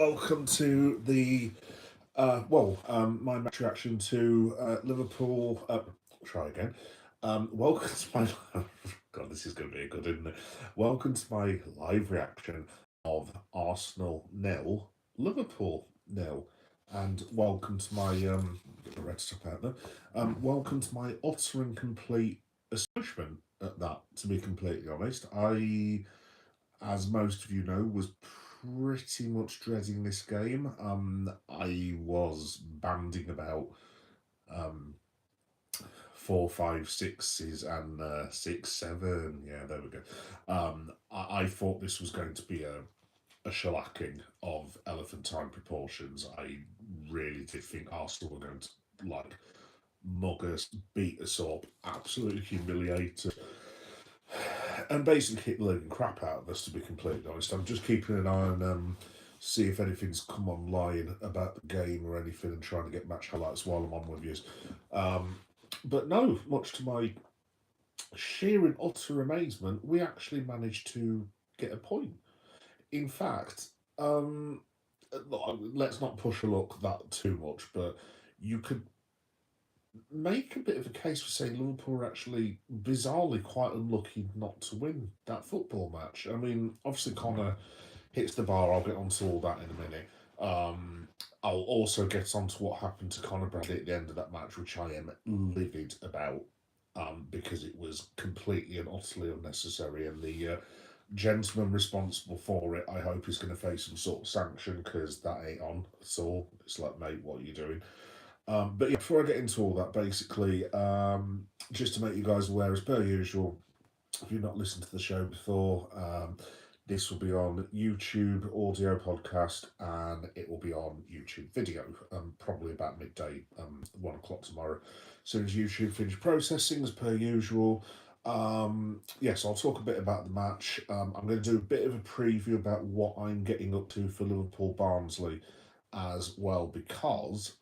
welcome to my match reaction to Liverpool. Try again. Welcome to my God. This is going to be a good, isn't it? Welcome to my live reaction of Arsenal nil, Liverpool nil, and welcome to my get the red stuff out there. Welcome to my utter and complete astonishment at that. To be completely honest, as most of you know, was pretty much dreading this game. I was banding about um, four, five, sixes and 6, 7. Yeah, there we go. I thought this was going to be a shellacking of elephantine proportions. I really did think Arsenal were going to like mug us, beat us up, absolutely humiliate us, and basically kick the living crap out of us. To be completely honest, I'm just keeping an eye on see if anything's come online about the game or anything, and trying to get match highlights while I'm on with you. But no, much to my sheer and utter amazement, we actually managed to get a point. In fact, let's not push a luck that too much, but you could make a bit of a case for saying Liverpool were actually bizarrely quite unlucky not to win that football match. I mean, obviously Connor hits the bar. I'll get onto all that in a minute. I'll also get onto what happened to Conor Bradley at the end of that match, which I am livid about, because it was completely and utterly unnecessary. And the gentleman responsible for it, I hope, is going to face some sort of sanction because that ain't on at all. It's like, mate, what are you doing? But yeah, before I get into all that, basically, just to make you guys aware, as per usual, if you've not listened to the show before, this will be on YouTube audio podcast, and it will be on YouTube video, probably about midday, 1 o'clock tomorrow. As soon as YouTube finish processing, as per usual. Yes, I'll talk a bit about the match. I'm going to do a bit of a preview about what I'm getting up to for Liverpool Barnsley as well, because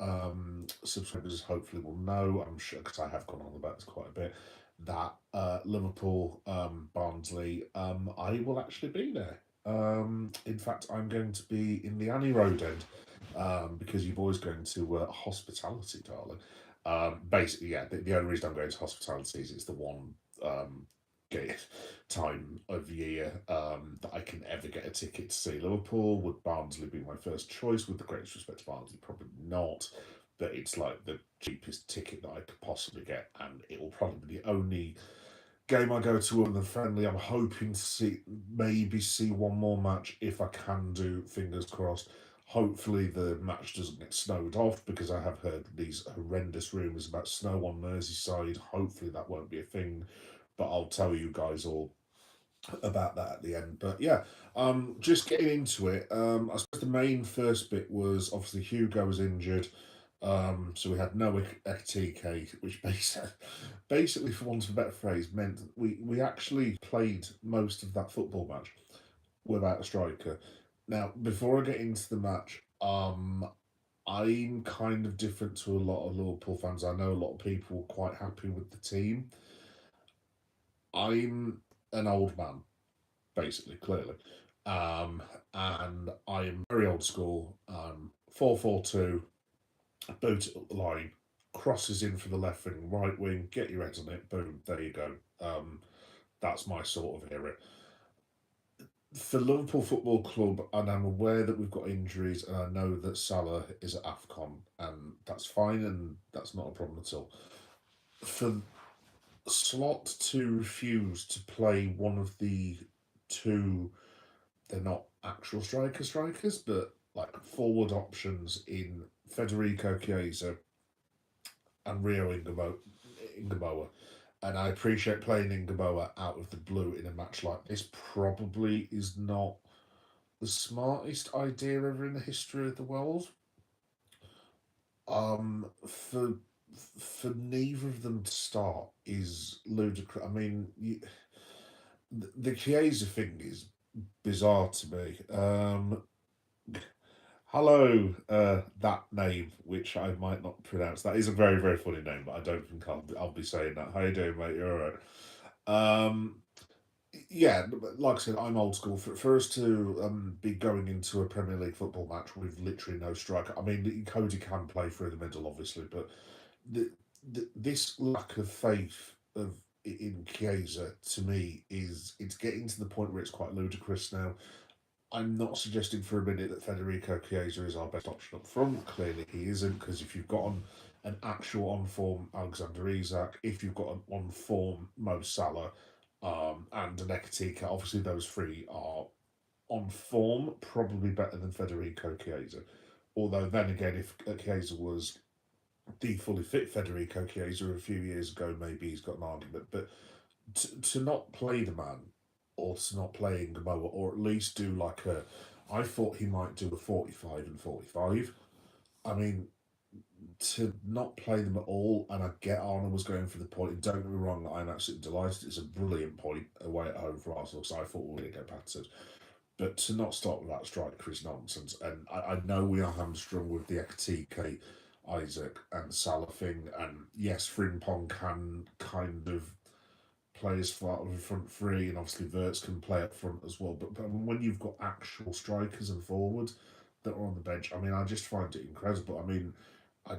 subscribers hopefully will know, I'm sure, because I have gone on about this quite a bit, that Liverpool Barnsley, I will actually be there. In fact, I'm going to be in the Annie Road end, because your boy's going to hospitality, darling. Basically, yeah, the only reason I'm going to hospitality is it's the one get time of year that I can ever get a ticket to see Liverpool. Would Barnsley be my first choice? With the greatest respect to Barnsley, probably not. But it's like the cheapest ticket that I could possibly get, and it will probably be the only game I go to other than friendly. I'm hoping to see one more match if I can do. Fingers crossed. Hopefully the match doesn't get snowed off, because I have heard these horrendous rumours about snow on Merseyside. Hopefully that won't be a thing, but I'll tell you guys all about that at the end. But yeah, just getting into it. I suppose the main first bit was obviously Hugo was injured. So we had no Ekitike, which basically, for want of a better phrase, meant we actually played most of that football match without a striker. Now, before I get into the match, I'm kind of different to a lot of Liverpool fans. I know a lot of people were quite happy with the team. I'm an old man, basically, clearly. And I am very old school. 4-4-2, boot it up the line, crosses in for the left wing, right wing, get your head on it, boom, there you go. That's my sort of era. For Liverpool Football Club, and I'm aware that we've got injuries, and I know that Salah is at AFCON, and that's fine, and that's not a problem at all. For Slot to refuse to play one of the two, they're not actual strikers, but like forward options in Federico Chiesa and Rio Ingamoa. And I appreciate playing Ingamoa out of the blue in a match like this probably is not the smartest idea ever in the history of the world. For neither of them to start is ludicrous. I mean, the Chiesa thing is bizarre to me. Hello, that name, which I might not pronounce. That is a very, very funny name, but I don't think I'll be saying that. How you doing, mate? You're all right. Yeah, like I said, I'm old school. For us to be going into a Premier League football match with literally no striker. I mean, Cody can play through the middle, obviously, but the, this lack of faith in Chiesa to me is it's getting to the point where it's quite ludicrous now. I'm not suggesting for a minute that Federico Chiesa is our best option up front. Clearly, he isn't, because if you've got an actual on form Alexander Isak, if you've got an on form Mo Salah, and an Ekatike, obviously those three are on form, probably better than Federico Chiesa. Although then again, if Chiesa was the fully fit Federico Chiesa a few years ago, maybe he's got an argument. But to not play the man, or to not play Ngamoa, or at least do like a, I thought he might do a 45 and 45. I mean, to not play them at all, and I get Arnold was going for the point. And don't get me wrong, I'm absolutely delighted. It's a brilliant point away at home for Arsenal, because I thought we were going to get battered. But to not start with that striker is nonsense. And I know we are hamstrung with the Ekatike, Isaac, and Salah thing. And yes, Frimpong can kind of play as far in front three, and obviously Verts can play up front as well. But when you've got actual strikers and forwards that are on the bench, I mean, I just find it incredible. I mean, I,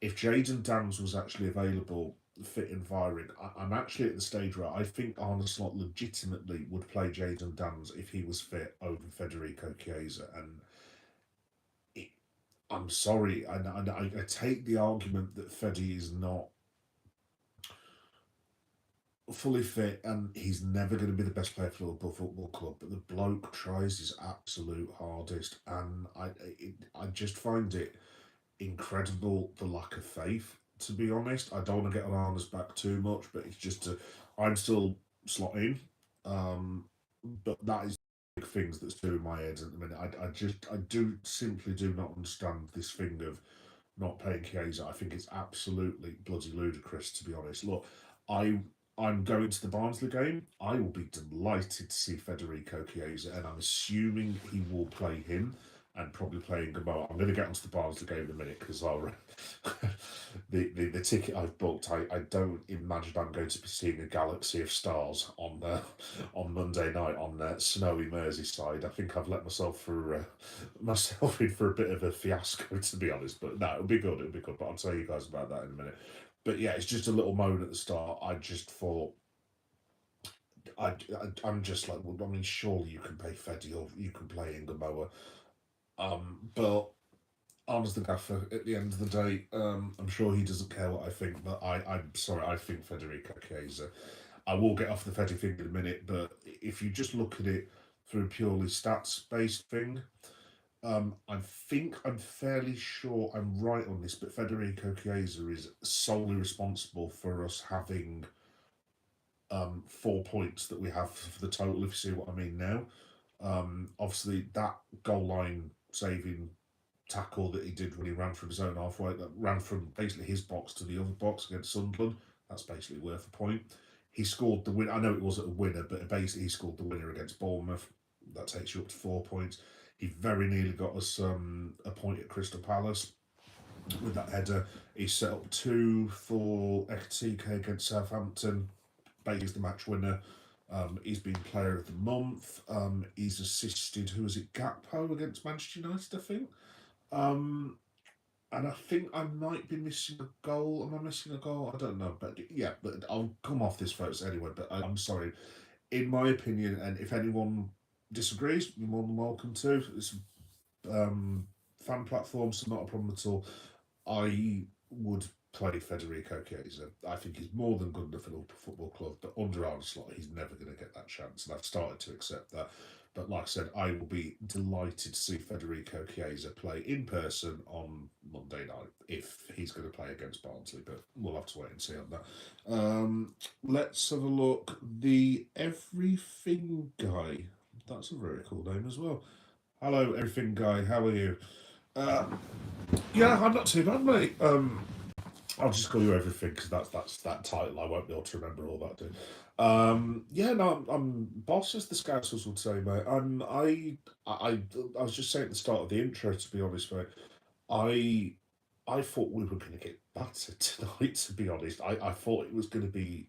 if Jadon Dams was actually available, fit and firing, I'm actually at the stage where I think Arne Slot legitimately would play Jadon Dams if he was fit over Federico Chiesa. And it, I'm sorry, I take the argument that Fedi is not fully fit and he's never going to be the best player for Liverpool Football Club, but the bloke tries his absolute hardest, and I just find it incredible, the lack of faith. To be honest, I don't want to get on Arna's back too much, but it's just I'm still slotting, but that is big things that's doing my head at the minute. I do simply do not understand this thing of not paying Chiesa. I think it's absolutely bloody ludicrous, to be honest. Look, I I'm going to the Barnsley game. I will be delighted to see Federico Chiesa, and I'm assuming he will play him and probably playing Gabo. I'm going to get onto the Barnsley game in a minute, because I'll the ticket I've booked. I don't imagine I'm going to be seeing a galaxy of stars on Monday night on snowy Merseyside. I think I've let myself in for a bit of a fiasco, to be honest. But no, it'll be good. It'll be good. But I'll tell you guys about that in a minute. But yeah, it's just a little moan at the start. I just thought I'm just like, well, I mean, surely you can pay Feddy or you can play Ingamoa. But Arne's the gaffer at the end of the day. I'm sure he doesn't care what I think, but I'm sorry, I think Federico Chiesa. I will get off the Feddy thing in a minute, but if you just look at it through a purely stats based thing, I think I'm fairly sure I'm right on this, but Federico Chiesa is solely responsible for us having 4 points that we have for the total, if you see what I mean now. Obviously, that goal line saving tackle that he did when he ran from his own halfway, that ran from basically his box to the other box against Sunderland, that's basically worth a point. He scored the win. I know it wasn't a winner, but basically he scored the winner against Bournemouth. That takes you up to 4 points. He very nearly got us a point at Crystal Palace with that header. He set up two for Ekatike against Southampton. Bailey's the match winner. He's been player of the month. He's assisted, who was it, Gakpo against Manchester United, I think. And I think I might be missing a goal. Am I missing a goal? I don't know. But yeah, but I'll come off this first anyway. But I'm sorry. In my opinion, and if anyone disagrees, you're more than welcome to. It's fan platform, so not a problem at all. I would play Federico Chiesa. I think he's more than good enough for the football club, but under Arne Slot, he's never going to get that chance, and I've started to accept that. But like I said, I will be delighted to see Federico Chiesa play in person on Monday night if he's going to play against Barnsley, but we'll have to wait and see on that. Let's have a look. The Everything Guy. That's a very cool name as well. Hello, Everything Guy. How are you? Uh, yeah, I'm not too bad, mate. I'll just call you Everything, because that's that title. I won't be able to remember all that, dude. Yeah, no, I'm boss, as the Scousers would say, mate. I was just saying at the start of the intro, to be honest, mate. I I thought we were going to get battered tonight. To be honest, I thought it was going to be.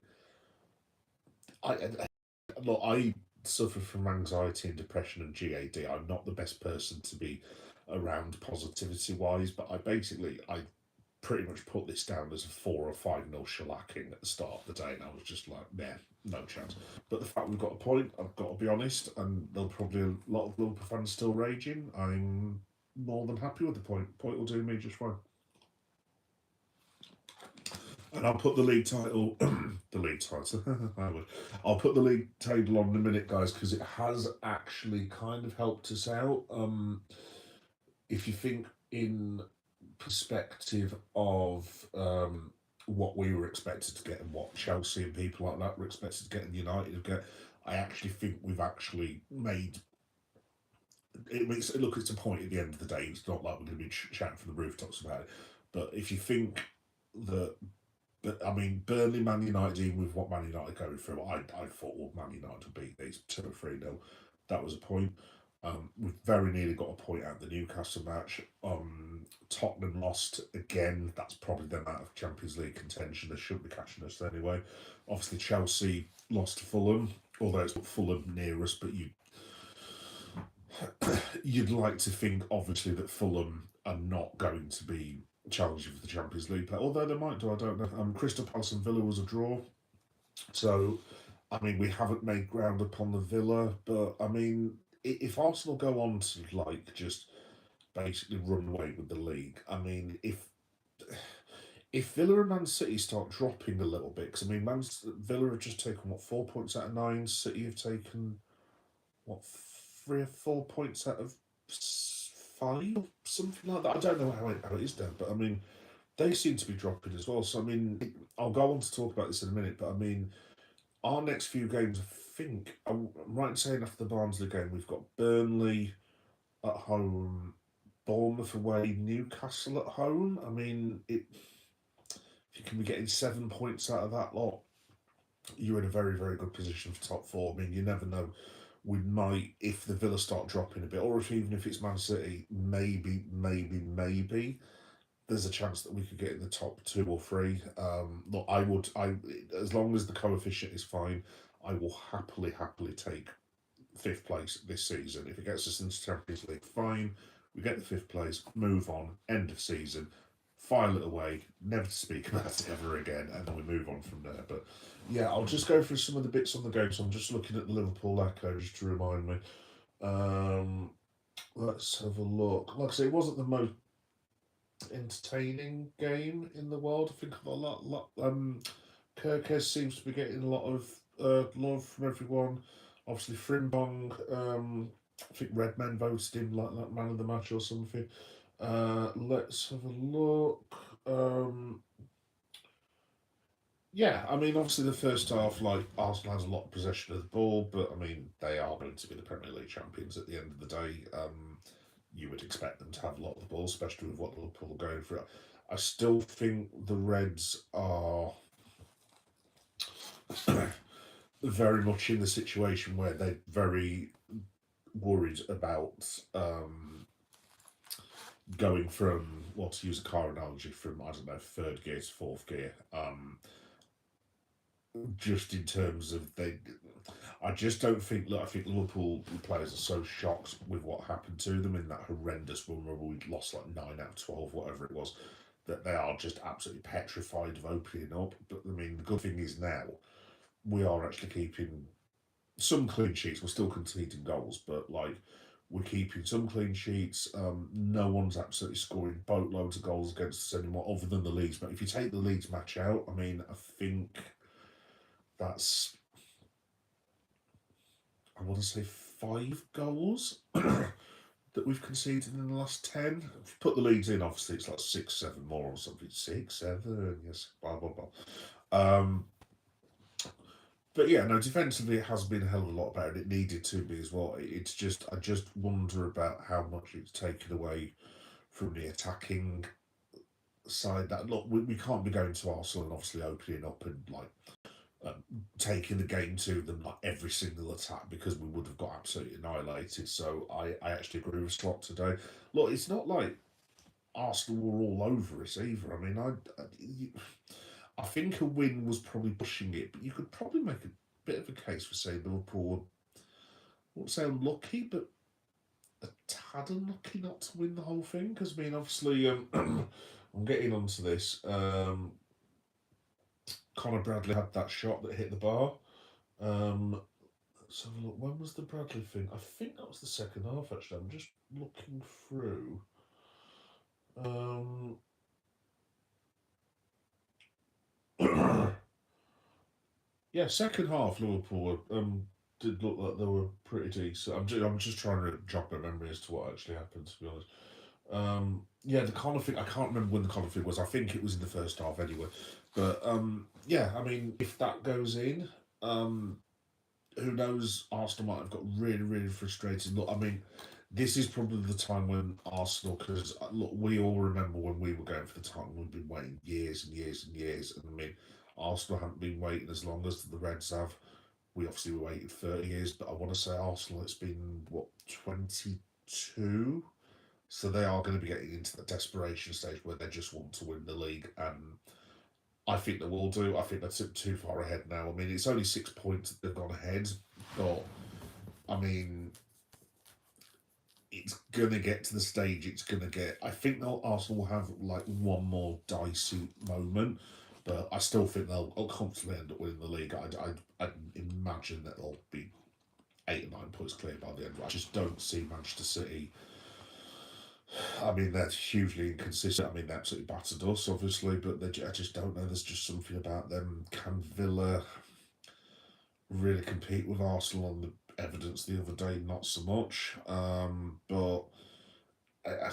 look, I suffer from anxiety and depression and GAD. I'm not the best person to be around positivity wise, but I pretty much put this down as a 4 or 5 nil shellacking at the start of the day, and I was just like, nah, no chance. But the fact we've got a point, I've got to be honest, and there'll probably a lot of Liverpool fans still raging. I'm more than happy with the point. Point will do me just fine. And I'll put the league title, the league title, I would. I'll put the league table on in a minute, guys, because it has actually kind of helped us out. If you think in perspective of what we were expected to get and what Chelsea and people like that were expected to get and United to get, I actually think we've actually made it. Makes look, it's a point at the end of the day. It's not like we're going to be shouting from the rooftops about it. But if you think that, but I mean, Burnley, Man United, even with what Man United going through, I thought Man United would beat these 2 or 3 nil. That was a point. We've very nearly got a point out of the Newcastle match. Tottenham lost again. That's probably them out of Champions League contention. They shouldn't be catching us anyway. Obviously, Chelsea lost to Fulham, although it's not Fulham near us, but you'd like to think, obviously, that Fulham are not going to be challenging for the Champions League play, although they might do, I don't know. Crystal Palace and Villa was a draw. So, I mean, we haven't made ground upon the Villa, but I mean, if Arsenal go on to like just basically run away with the league, I mean, if Villa and Man City start dropping a little bit, because I mean, Villa have just taken what 4 points out of 9, City have taken what 3 or 4 points out of 5, something like that. I don't know how it is down, but I mean, they seem to be dropping as well. So I mean, I'll go on to talk about this in a minute, but I mean, our next few games, I think, I'm right in saying after the Barnsley game, we've got Burnley at home, Bournemouth away, Newcastle at home. I mean, if you can be getting 7 points out of that lot, you're in a very, very good position for top four. I mean, you never know. We might, if the Villa start dropping a bit, or if even if it's Man City, maybe there's a chance that we could get in the top 2 or 3. Look, as long as the coefficient is fine, I will happily take 5th place this season. If it gets us into Champions League, fine. We get the 5th place, move on, end of season, file it away, never to speak about it ever again, and then we move on from there. But yeah, I'll just go through some of the bits on the game. So I'm just looking at the Liverpool Echo just to remind me. Let's have a look. Like I say, it wasn't the most entertaining game in the world. I think a lot. Kirkes seems to be getting a lot of love from everyone. Obviously, Frimbong. I think Redman voted him like man of the match or something. Let's have a look. Yeah, I mean, obviously the first half, like Arsenal has a lot of possession of the ball, but I mean they are going to be the Premier League champions at the end of the day. You would expect them to have a lot of the ball, especially with what Liverpool are going through. I still think the Reds are very much in the situation where they're very worried about going from, well, to use a car analogy, from, I don't know, 3rd gear to 4th gear. Just in terms of I just don't think. Look, I think Liverpool players are so shocked with what happened to them in that horrendous run where we lost like 9 out of 12, whatever it was, that they are just absolutely petrified of opening up. But I mean, the good thing is now we are actually keeping some clean sheets. We're still conceding goals, but like we're keeping some clean sheets. No one's absolutely scoring boatloads of goals against us anymore, other than the Leeds. But if you take the Leeds match out, I mean, I think that's, I want to say 5 goals that we've conceded in the last 10. If you put the Leeds in, obviously it's like 6, 7 more or something. 6, 7, yes, blah, blah, blah. But yeah, no, defensively it has been a hell of a lot better. It needed to be as well. It's just, I just wonder about how much it's taken away from the attacking side. That look, we can't be going to Arsenal and obviously opening up and like taking the game to them like every single attack, because we would have got absolutely annihilated. So I actually agree with Slot today. Look, it's not like Arsenal were all over us either. I mean, I think a win was probably pushing it, but you could probably make bit of a case for saying Liverpool were, I won't say unlucky, but a tad unlucky not to win the whole thing. Because, I mean, obviously, I'm getting onto this. Conor Bradley had that shot that hit the bar. Um, let's have a look. When was the Bradley thing? I think that was the second half, actually. I'm just looking through. Um, yeah, second half, Liverpool did look like they were pretty decent. I'm just trying to jog my memory as to what actually happened, to be honest. Yeah, the Connor thing, I can't remember when the Connor thing was. I think it was in the first half anyway. But yeah, I mean, if that goes in, um, who knows? Arsenal might have got really, really frustrated. Look, I mean, this is probably the time when Arsenal, because look, we all remember when we were going for the title, we've been waiting years and years and years. And I mean, Arsenal haven't been waiting as long as the Reds have. We obviously were waiting 30 years, but I want to say Arsenal, it's been, what, 22? So they are going to be getting into the desperation stage where they just want to win the league. And I think they will do. I think they're too far ahead now. I mean, it's only 6 points that they've gone ahead, but I mean, it's gonna get to the stage. It's gonna get. I think Arsenal will have like one more dicey moment, but I still think they'll comfortably end up winning the league. I imagine that they'll be 8 or 9 points clear by the end. I just don't see Manchester City. I mean, they're hugely inconsistent. I mean, they absolutely battered us, obviously, but I just don't know. There's just something about them. Can Villa really compete with Arsenal on the evidence the other day? Not so much. But I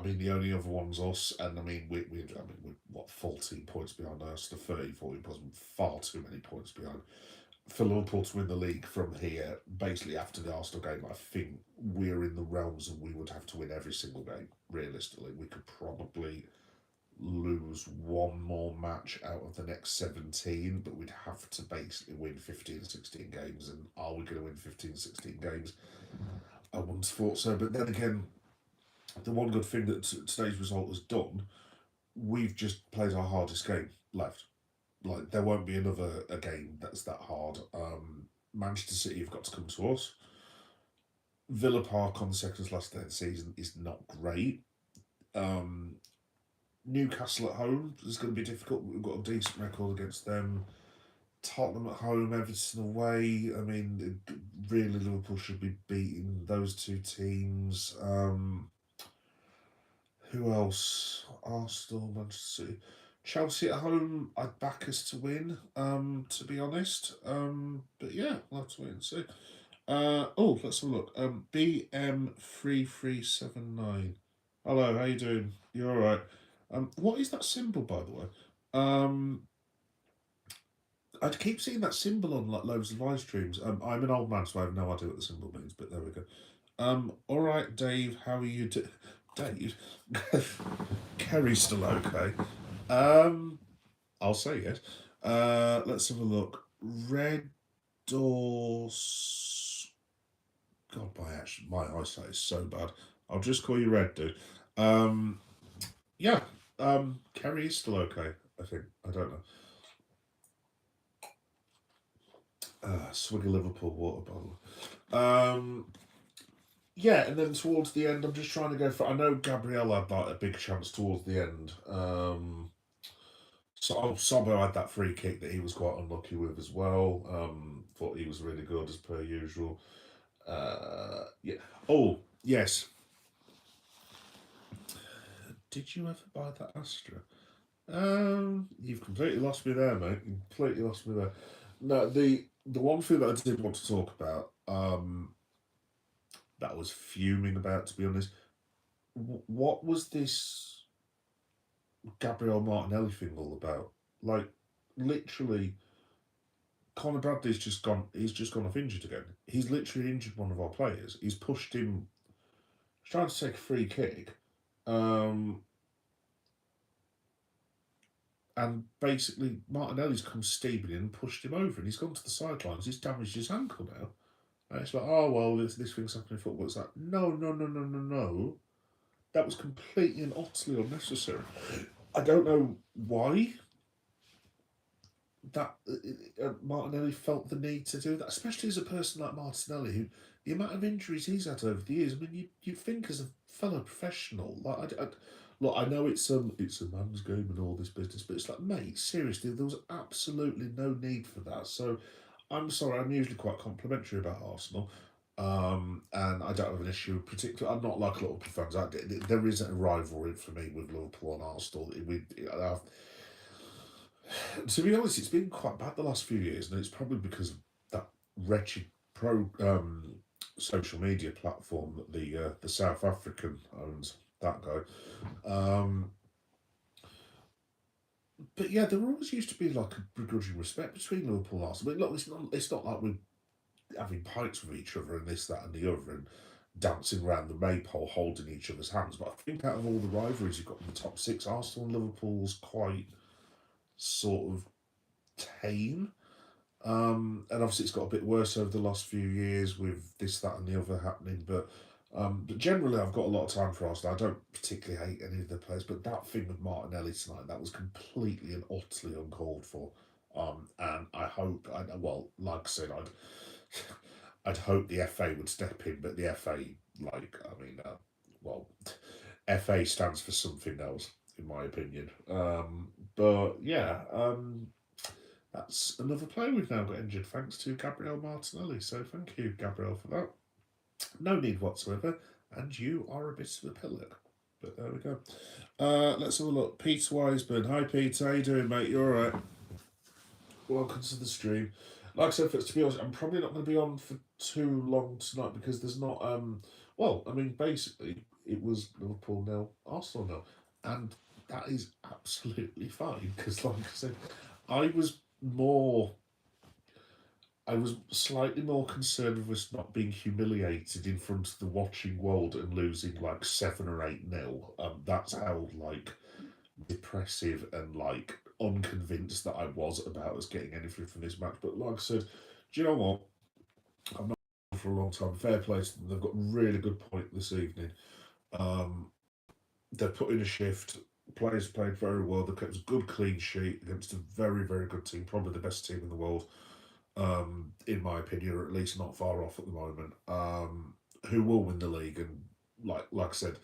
mean, the only other one's us, and I mean, we're what, 14 points behind us, the 30, 40 plus, far too many points behind. For Liverpool to win the league from here, basically after the Arsenal game, I think we're in the realms and we would have to win every single game. Realistically, we could probably lose one more match out of the next 17, but we'd have to basically win 15, 16 games. And are we going to win 15, 16 games? I wouldn't have thought so. But then again, the one good thing that today's result has done, we've just played our hardest game left. Like, there won't be another a game that's that hard. Manchester City have got to come to us. Villa Park on the second to last day of the season is not great. Newcastle at home is going to be difficult. We've got a decent record against them. Tottenham at home, Everton away. I mean, really, Liverpool should be beating those two teams. Who else? Arsenal, Manchester City. Chelsea at home, I'd back us to win, to be honest. But yeah, we'll have to wait and see. Let's have a look. BM3379. Hello, how you doing? You alright? What is that symbol, by the way? I keep seeing that symbol on like loads of live streams. I'm an old man, so I have no idea what the symbol means, but there we go. Alright, Dave, how are you Dave? Kerry's still okay. I'll say yes. Let's have a look. Red Doors. God, my eyesight is so bad. I'll just call you Red, dude. Yeah. Kerry is still okay, I think. I don't know. Swig of Liverpool water bottle. Yeah, and then towards the end, I'm just trying to go for. I know Gabriel had that a big chance towards the end. So Sobbo had that free kick that he was quite unlucky with as well. Thought he was really good as per usual. Yeah. Oh yes. Did you ever buy that Astra? You've completely lost me there, mate. You completely lost me there. No, the one thing that I did want to talk about, that I was fuming about, to be honest. What was this Gabriel Martinelli thing all about? Like, literally, Conor Bradley's just gone. He's just gone off injured again. He's literally injured one of our players. He's pushed him. He's trying to take a free kick, and basically Martinelli's come steaming in and pushed him over, and he's gone to the sidelines. He's damaged his ankle now. And it's like, oh well, this thing's happening in football. It's like, no. That was completely and utterly unnecessary. I don't know why. that Martinelli felt the need to do that, especially as a person like Martinelli, who the amount of injuries he's had over the years. I mean, you think as a fellow professional, like look, I know it's a man's game and all this business, but it's like, mate, seriously, there was absolutely no need for that. So, I'm sorry, I'm usually quite complimentary about Arsenal. And I don't have an issue, particularly. I'm not like a lot of fans. There is a rivalry for me with Liverpool and Arsenal. To be honest, it's been quite bad the last few years, and it's probably because of that wretched social media platform that the South African owns. That guy. Um, but yeah, there always used to be like a begrudging respect between Liverpool and Arsenal. But look, it's not like we're having pints with each other and this, that, and the other, and dancing around the maypole holding each other's hands. But I think out of all the rivalries you've got in the top six, Arsenal and Liverpool's quite sort of tame. And obviously, it's got a bit worse over the last few years with this, that, and the other happening. But generally, I've got a lot of time for Arsenal. I don't particularly hate any of the players, but that thing with Martinelli tonight, that was completely and utterly uncalled for. And I hope, well, like I said, I'd hope the FA would step in, but the FA, well, FA stands for something else, in my opinion. But yeah, that's another player we've now got injured, thanks to Gabriel Martinelli. So thank you, Gabriel, for that. No need whatsoever, and you are a bit of a pillock. But there we go. Let's have a look. Peter Wiseman. Hi, Peter. How you doing, mate? You all right? Welcome to the stream. Like I said, to be honest, I'm probably not going to be on for too long tonight because there's not. Well, I mean, basically, it was Liverpool nil, Arsenal nil, and that is absolutely fine because, like I said, I was more I was slightly more concerned with us not being humiliated in front of the watching world and losing like 7 or 8 nil. That's how like depressive and like unconvinced that I was about us getting anything from this match. But like I said, do you know what? I've not for a long time. Fair play to them. They've got a really good point this evening. Um, they've put in a shift. Players played very well. They kept a good clean sheet against a very, very good team, probably the best team in the world, in my opinion, or at least not far off at the moment. Who will win the league? And like I said,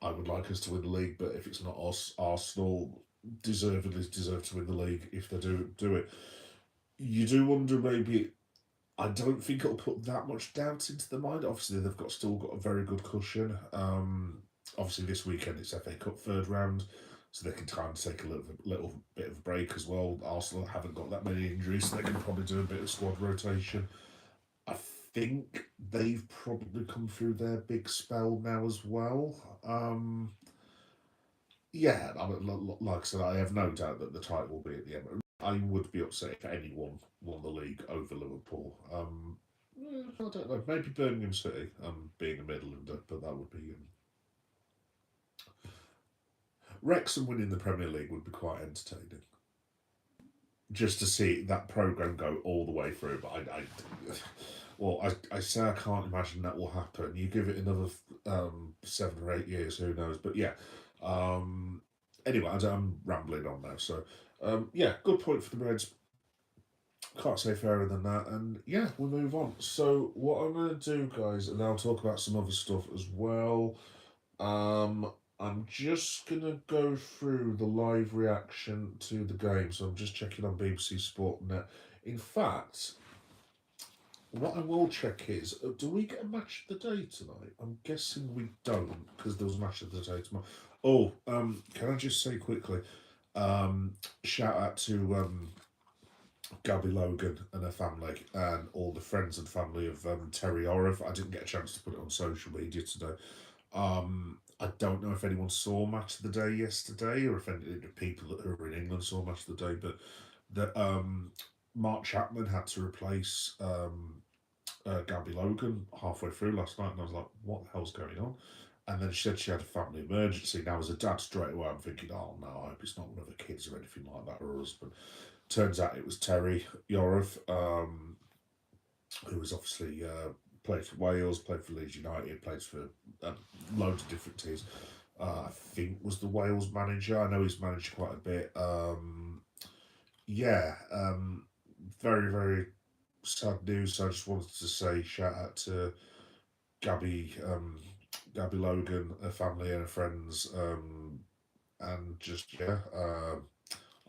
I would like us to win the league, but if it's not us, Arsenal deservedly deserve to win the league if they do it. You do wonder maybe. I don't think it'll put that much doubt into the mind. Obviously, they've still got a very good cushion. Obviously, this weekend it's FA Cup third round, so they can kind of take a little bit of a break as well. Arsenal haven't got that many injuries, so they can probably do a bit of squad rotation. I think they've probably come through their big spell now as well. Yeah, like I said, I have no doubt that the title will be at the end. I would be upset if anyone won the league over Liverpool. I don't know. Maybe Birmingham City, being a Midlander, but that would be. Wrexham winning the Premier League would be quite entertaining. Just to see that programme go all the way through, but I say I can't imagine that will happen. You give it another 7 or 8 years, who knows? But yeah. Anyway, I'm rambling on now. So, yeah, good point for the Reds. Can't say fairer than that. And yeah, we'll move on. So, what I'm going to do, guys, and I'll talk about some other stuff as well. I'm just going to go through the live reaction to the game. So, I'm just checking on BBC Sport Net. In fact, what I will check is, do we get a match of the day tonight? I'm guessing we don't, because there was a match of the day tomorrow. Oh, can I just say quickly, shout out to Gabby Logan and her family and all the friends and family of Terry Orif. I didn't get a chance to put it on social media today. I don't know if anyone saw Match of the Day yesterday or if any people who are in England saw Match of the Day, but the Mark Chapman had to replace Gabby Logan halfway through last night, and I was like, what the hell's going on? And then she said she had a family emergency. Now, as a dad, straight away, I'm thinking, oh no, I hope it's not one of the kids or anything like that, or her husband. Turns out it was Terry Yorov, who was obviously played for Wales, played for Leeds United, played for loads of different teams. I think was the Wales manager. I know he's managed quite a bit. Yeah, very, very sad news. I just wanted to say shout out to Gabby, Gabby Logan, her family and her friends, and just yeah,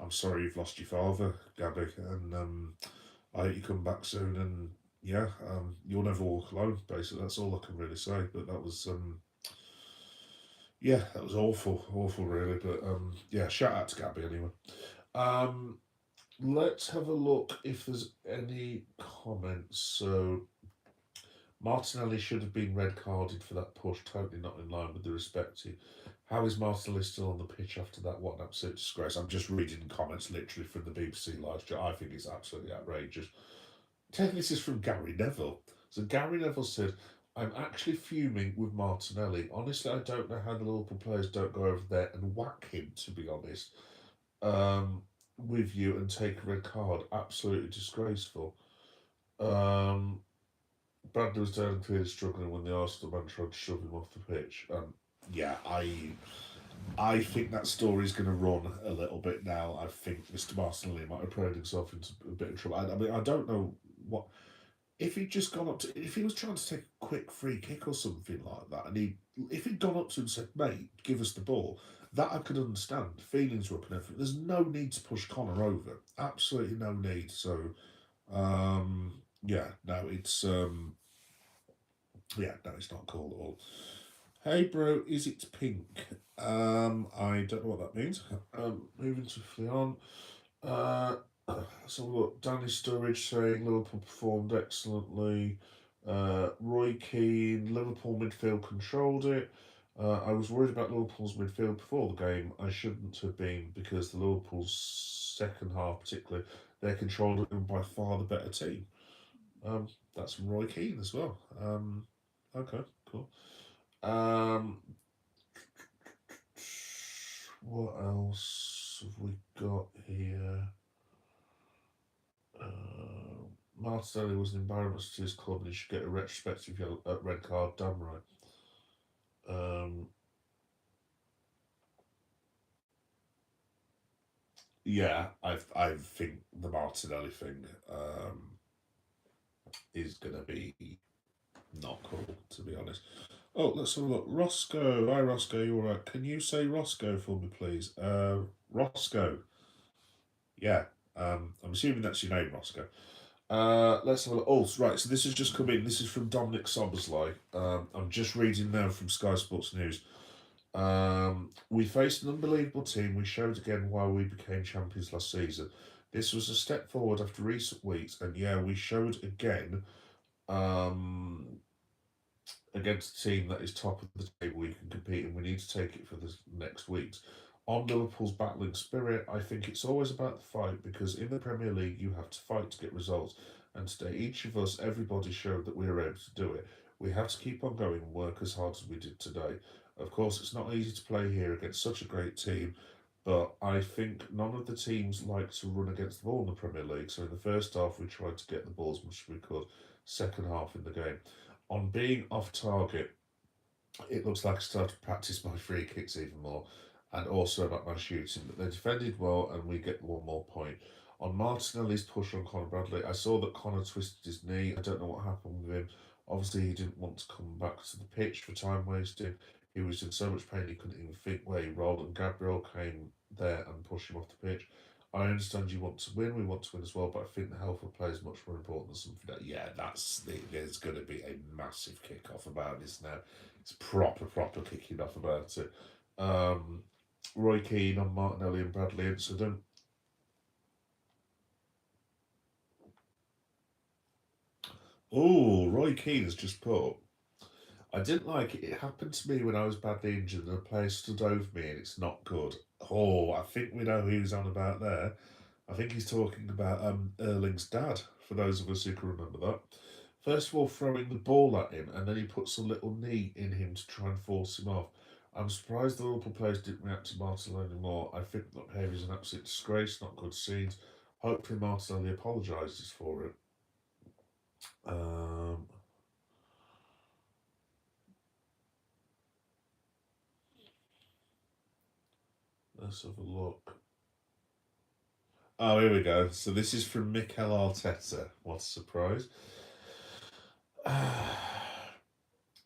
I'm sorry you've lost your father, Gabby, and I hope you come back soon. And yeah, you'll never walk alone. Basically, that's all I can really say. But that was yeah, that was awful, awful, really. But yeah, shout out to Gabby anyway. Um, let's have a look if there's any comments. So Martinelli should have been red carded for that push, totally not in line with the respect to. How is Martinelli still on the pitch after that? What an absolute disgrace. I'm just reading comments literally from the BBC live stream. I think it's absolutely outrageous. This is from Gary Neville. So Gary Neville said, I'm actually fuming with Martinelli. Honestly, I don't know how the Liverpool players don't go over there and whack him, to be honest, with you and take a red card. Absolutely disgraceful. Um, Bradley was down and clearly struggling when the Arsenal man tried to shove him off the pitch. Yeah, I think that story's going to run a little bit now. I think Mr. Martinelli might have played himself into a bit of trouble. I mean, I don't know what if he'd just gone up to if he was trying to take a quick free kick or something like that, and if he'd gone up to him and said, "Mate, give us the ball," that I could understand. Feelings were up and everything. There's no need to push Connor over. Absolutely no need. So, yeah, no, it's yeah, no, it's not cool at all. Hey, bro, is it pink? I don't know what that means. Moving swiftly on. Uh, so look, Danny Sturridge saying Liverpool performed excellently. Roy Keane, Liverpool midfield controlled it. I was worried about Liverpool's midfield before the game. I shouldn't have been because the Liverpool's second half, particularly, they controlled it and by far the better team. That's from Roy Keane as well. Okay, cool. Um, what else have we got here? Martinelli was an embarrassment to his club and he should get a retrospective yellow, red card. Damn right. Um, yeah, I think the Martinelli thing is gonna be not cool, to be honest. Oh, let's have a look. Roscoe, hi Roscoe, you alright? Can you say Roscoe for me, please? Roscoe. Yeah. I'm assuming that's your name, Roscoe. Let's have a look. Oh, right. So this has just come in. This is from Dominic Sobersley. I'm just reading now from Sky Sports News. We faced an unbelievable team. We showed again why we became champions last season. This was a step forward after recent weeks, and yeah, we showed again um, against a team that is top of the table. We can compete, and we need to take it for the next weeks. On Liverpool's battling spirit, I think it's always about the fight because in the Premier League you have to fight to get results. And today, each of us, everybody showed that we are able to do it. We have to keep on going and work as hard as we did today. Of course, it's not easy to play here against such a great team, but I think none of the teams like to run against the ball in the Premier League. So in the first half, we tried to get the ball as much as we could. Second half in the game, on being off target, it looks like I started to practice my free kicks even more and also about my shooting. But they defended well and we get one more point. On Martinelli's push on Conor Bradley, I saw that Conor twisted his knee. I don't know what happened with him. Obviously, he didn't want to come back to the pitch for time wasting. He was in so much pain he couldn't even think where he rolled, and Gabriel came there and pushed him off the pitch. I understand you want to win, we want to win as well, but I think the health of players is much more important than something that, yeah, there's going to be a massive kick off about this now. It's proper kicking off about it. Um, Roy Keane on Martinelli and Bradley incident. Oh, Roy Keane has just put. I didn't like it. It happened to me when I was badly injured and a player stood over me and it's not good. Oh, I think we know who he's on about there. I think he's talking about Erling's dad, for those of us who can remember that. First of all, throwing the ball at him, and then he puts a little knee in him to try and force him off. I'm surprised the Liverpool players didn't react to Martinelli anymore. I think that behaviour is an absolute disgrace, not good scenes. Hopefully Martinelli apologises for it. Um, let's have a look. Oh, here we go. So this is from Mikel Arteta. What a surprise.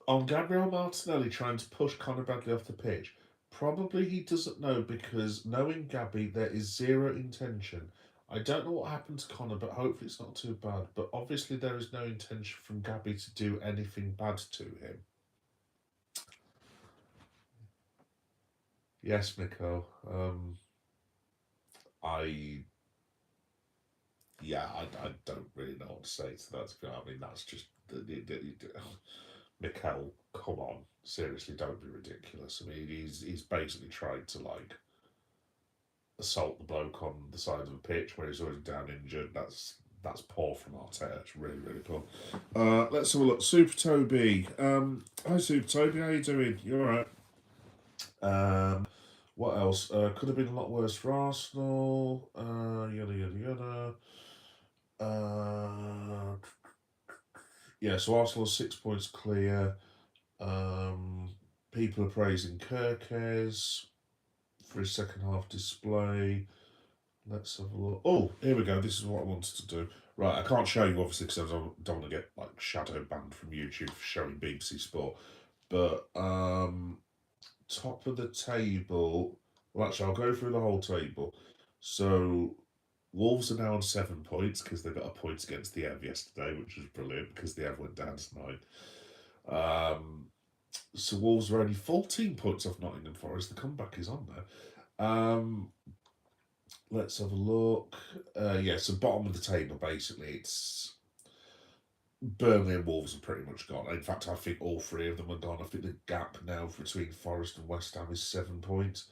On Gabriel Martinelli trying to push Conor Bradley off the pitch. Probably he doesn't know because knowing Gabby, there is zero intention. I don't know what happened to Conor, but hopefully it's not too bad. But obviously there is no intention from Gabby to do anything bad to him. Yes, Miko. I I don't really know what to say to that. I mean, that's just Mikel. Come on, seriously, don't be ridiculous. I mean, he's basically tried to like assault the bloke on the side of the pitch where he's already down injured. That's poor from Arteta. It's really poor. Let's have a look. Super Toby. Hi Super Toby. How you doing? You all right? What else? Could have been a lot worse for Arsenal. Yada yada yada. Uh, yeah, so Arsenal are 6 points clear. People are praising Kirkes for his second half display. Let's have a look. Oh, here we go. This is what I wanted to do. Right, I can't show you obviously because I don't want to get like shadow banned from YouTube for showing BBC Sport. But top of the table. Well, actually, I'll go through the whole table. So Wolves are now on 7 points because they got a point against the Ev yesterday, which was brilliant because the Ev went down tonight. So Wolves are only 14 points off Nottingham Forest. The comeback is on there. Let's have a look. Yeah, so bottom of the table, basically, it's Burnley and Wolves are pretty much gone. In fact, I think all three of them are gone. I think the gap now between Forest and West Ham is 7 points.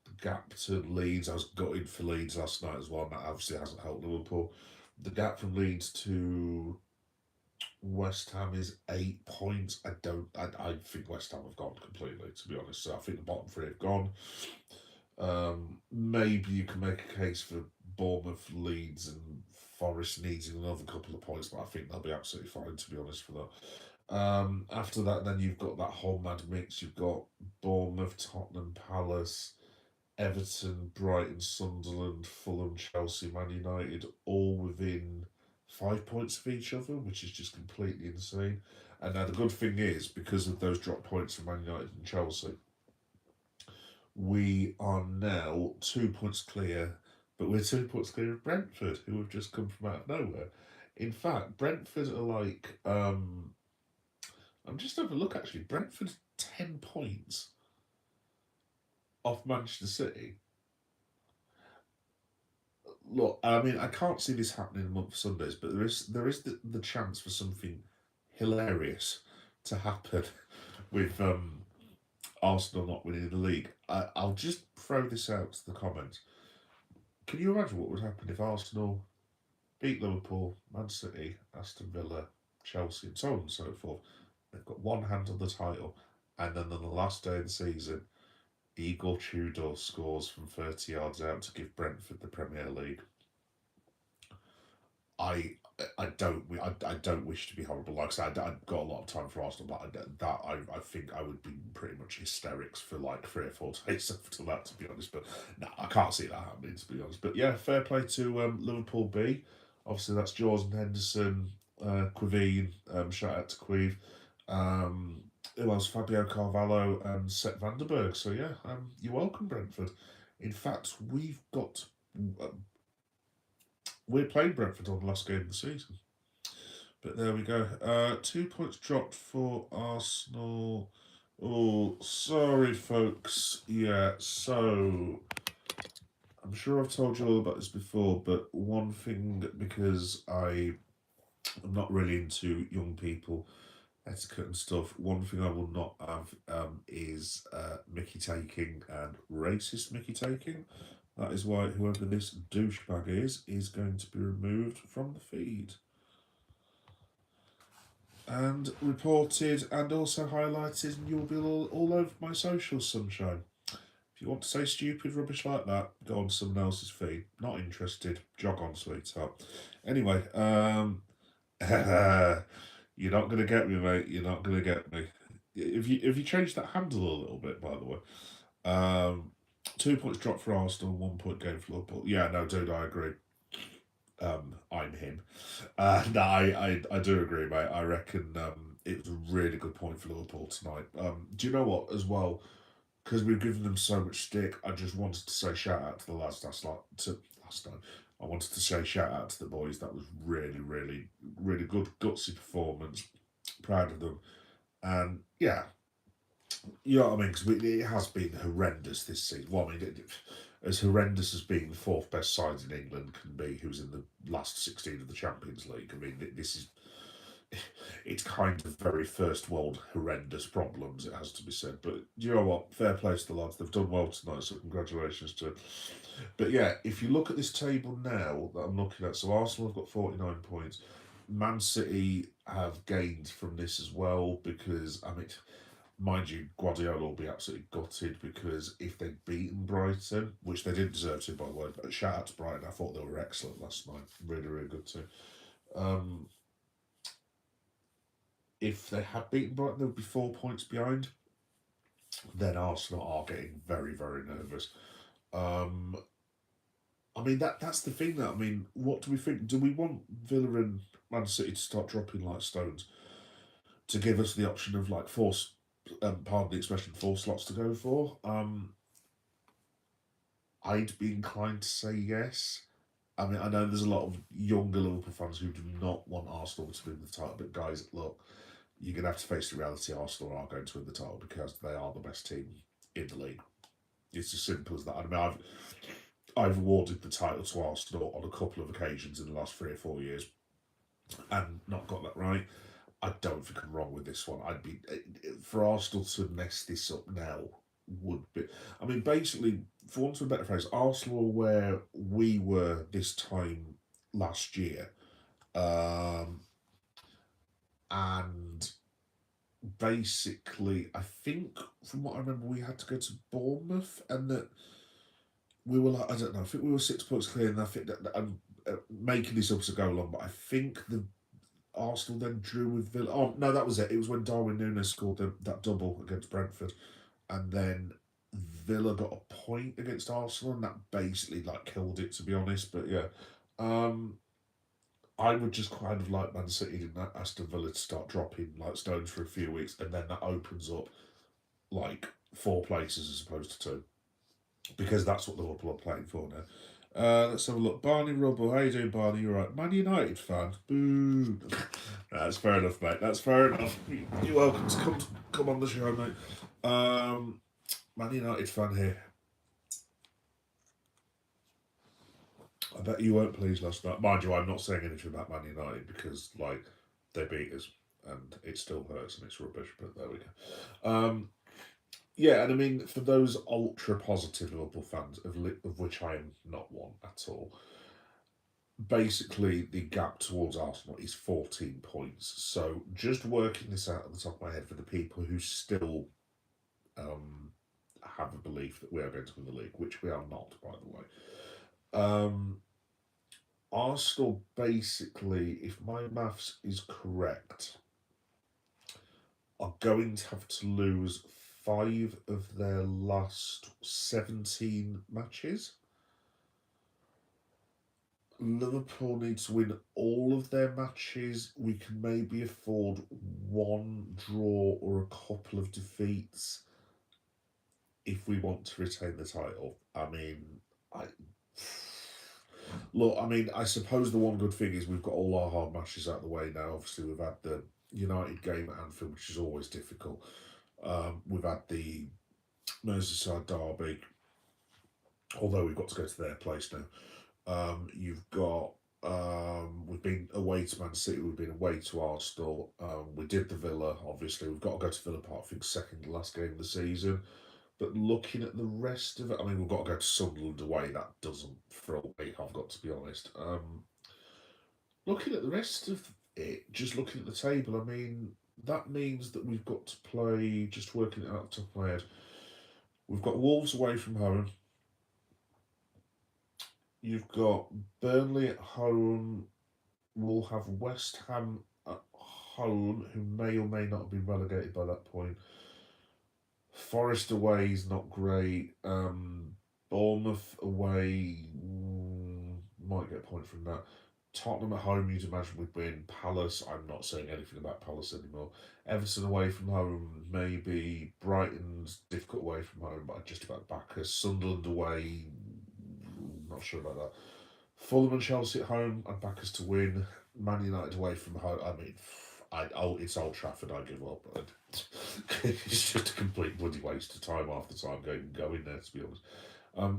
The gap to Leeds, I was gutted for Leeds last night as well, and that obviously hasn't helped Liverpool. The gap from Leeds to West Ham is 8 points. I think West Ham have gone completely, to be honest. So I think the bottom three have gone. Maybe you can make a case for Bournemouth, Leeds, and Forest needing another couple of points, but I think they'll be absolutely fine, to be honest, for that. After that, then you've got that whole mad mix. You've got Bournemouth, Tottenham, Palace, Everton, Brighton, Sunderland, Fulham, Chelsea, Man United, all within 5 points of each other, which is just completely insane. And now the good thing is, because of those drop points from Man United and Chelsea, we are now 2 points clear, but we're 2 points clear of Brentford, who have just come from out of nowhere. In fact, Brentford are like, I'm just having a look actually. Brentford's 10 points off Manchester City. Look, I mean, I can't see this happening in a month of Sundays, but there is the chance for something hilarious to happen with Arsenal not winning the league. I'll just throw this out to the comments. Can you imagine what would happen if Arsenal beat Liverpool, Man City, Aston Villa, Chelsea, and so on and so forth? They've got one hand on the title, and then on the last day of the season, Igor Tudor scores from 30 yards out to give Brentford the Premier League. I don't wish to be horrible. Like I said, I've got a lot of time for Arsenal, but I think I would be pretty much hysterics for like 3 or 4 days after that, to be honest. But no, I can't see that happening, to be honest. But yeah, fair play to Liverpool B. Obviously, that's Jordan Henderson, Quivine. Shout out to Quive. Who else? Fabio Carvalho and Seth Vandenberg. So yeah, you're welcome, Brentford. In fact, we're playing Brentford on the last game of the season. But there we go. 2 points dropped for Arsenal. Oh, sorry, folks. Yeah, so I'm sure I've told you all about this before, but one thing, because I'm not really into young people etiquette and stuff, one thing I will not have is Mickey taking and racist Mickey taking. That is why whoever this douchebag is going to be removed from the feed. And reported and also highlighted, and you'll be all over my socials, sunshine. If you want to say stupid rubbish like that, go on someone else's feed. Not interested. Jog on, sweetheart. Anyway, you're not going to get me, mate. You're not going to get me. If you change that handle a little bit, by the way. 2 points dropped for Arsenal, 1 point gain for Liverpool. Yeah, no, dude, I agree. I'm him. No, I do agree, mate. I reckon it was a really good point for Liverpool tonight. Do you know what, as well? Because we've given them so much stick, I just wanted to say shout out to the lads last time. I wanted to say shout out to the boys. That was really, really, really good, gutsy performance. Proud of them. And yeah, you know what I mean? Because it has been horrendous this season. Well, I mean, as horrendous as being the fourth best side in England can be, who's in the last 16 of the Champions League. I mean, this is it's kind of very first world horrendous problems, it has to be said. But you know what? Fair play to the lads. They've done well tonight, so congratulations to them. But yeah, if you look at this table now that I'm looking at, so Arsenal have got 49 points. Man City have gained from this as well because, I mean, mind you, Guardiola will be absolutely gutted because if they'd beaten Brighton, which they didn't deserve to, by the way, but shout out to Brighton, I thought they were excellent last night. Really, really good too. Um, if they had beaten Brighton, they would be 4 points behind. Then Arsenal are getting very, very nervous. Um, I mean that's the thing. That I mean, what do we think? Do we want Villa and Man City to start dropping like stones to give us the option of like pardon the expression, four slots to go for? I'd be inclined to say yes. I mean, I know there's a lot of younger Liverpool fans who do not want Arsenal to win the title, but guys, look, you're going to have to face the reality Arsenal are going to win the title because they are the best team in the league. It's as simple as that. I mean, I've awarded the title to Arsenal on a couple of occasions in the last 3 or 4 years and not got that right. I don't think I'm wrong with this one. I'd be for Arsenal to mess this up now would be. I mean, basically, for want of a better phrase, Arsenal where we were this time last year, um, and basically, I think from what I remember, we had to go to Bournemouth, and that we were like, I don't know, I think we were 6 points clear, and I think that I'm making this up as I go along, but I think the Arsenal then drew with Villa. Oh no, that was it. It was when Darwin Núñez scored that double against Brentford, and then Villa got a point against Arsenal, and that basically like killed it, to be honest. But yeah, um, I would just kind of like Man City and Aston Villa to start dropping like stones for a few weeks, and then that opens up like 4 places as opposed to two, because that's what Liverpool are playing for now. Let's have a look. Barney Rubble, how you doing, Barney? You're right. Man United fan. Boo. That's fair enough, mate. That's fair enough. You're welcome to come on the show, mate. Man United fan here. I bet you weren't pleased last night. Mind you, I'm not saying anything about Man United because, like, they beat us and it still hurts and it's rubbish, but there we go. Yeah, and I mean, for those ultra positive Liverpool fans, of which I am not one at all, basically the gap towards Arsenal is 14 points. So just working this out at the top of my head for the people who still um, have a belief that we are going to win the league, which we are not, by the way. Um, Arsenal basically, if my maths is correct, are going to have to lose 5 of their last 17 matches. Liverpool need to win all of their matches. We can maybe afford one draw or a couple of defeats if we want to retain the title. I mean, I look. I mean, I suppose the one good thing is we've got all our hard matches out of the way now. Obviously, we've had the United game at Anfield, which is always difficult. We've had the Merseyside derby, although we've got to go to their place now. You've got we've been away to Man City, we've been away to Arsenal. We did the Villa, obviously. We've got to go to Villa Park, I think, second to last game of the season. But looking at the rest of it, I mean, we've got to go to Sunderland away. That doesn't thrill me, I've got to be honest. Looking at the rest of it, just looking at the table, I mean, that means that we've got to play, just working it out off the top of my head, we've got Wolves away from home. You've got Burnley at home. We'll have West Ham at home, who may or may not have been relegated by that point. Forest away is not great. Bournemouth away might get a point from that. Tottenham at home, you'd imagine we'd win. Palace, I'm not saying anything about Palace anymore. Everton away from home, maybe. Brighton's difficult away from home, but I just about back us. Sunderland away, not sure about that. Fulham and Chelsea at home, I'd back us to win. Man United away from home, I mean, it's Old Trafford, I give up. It's just a complete bloody waste of time half the time going there, to be honest.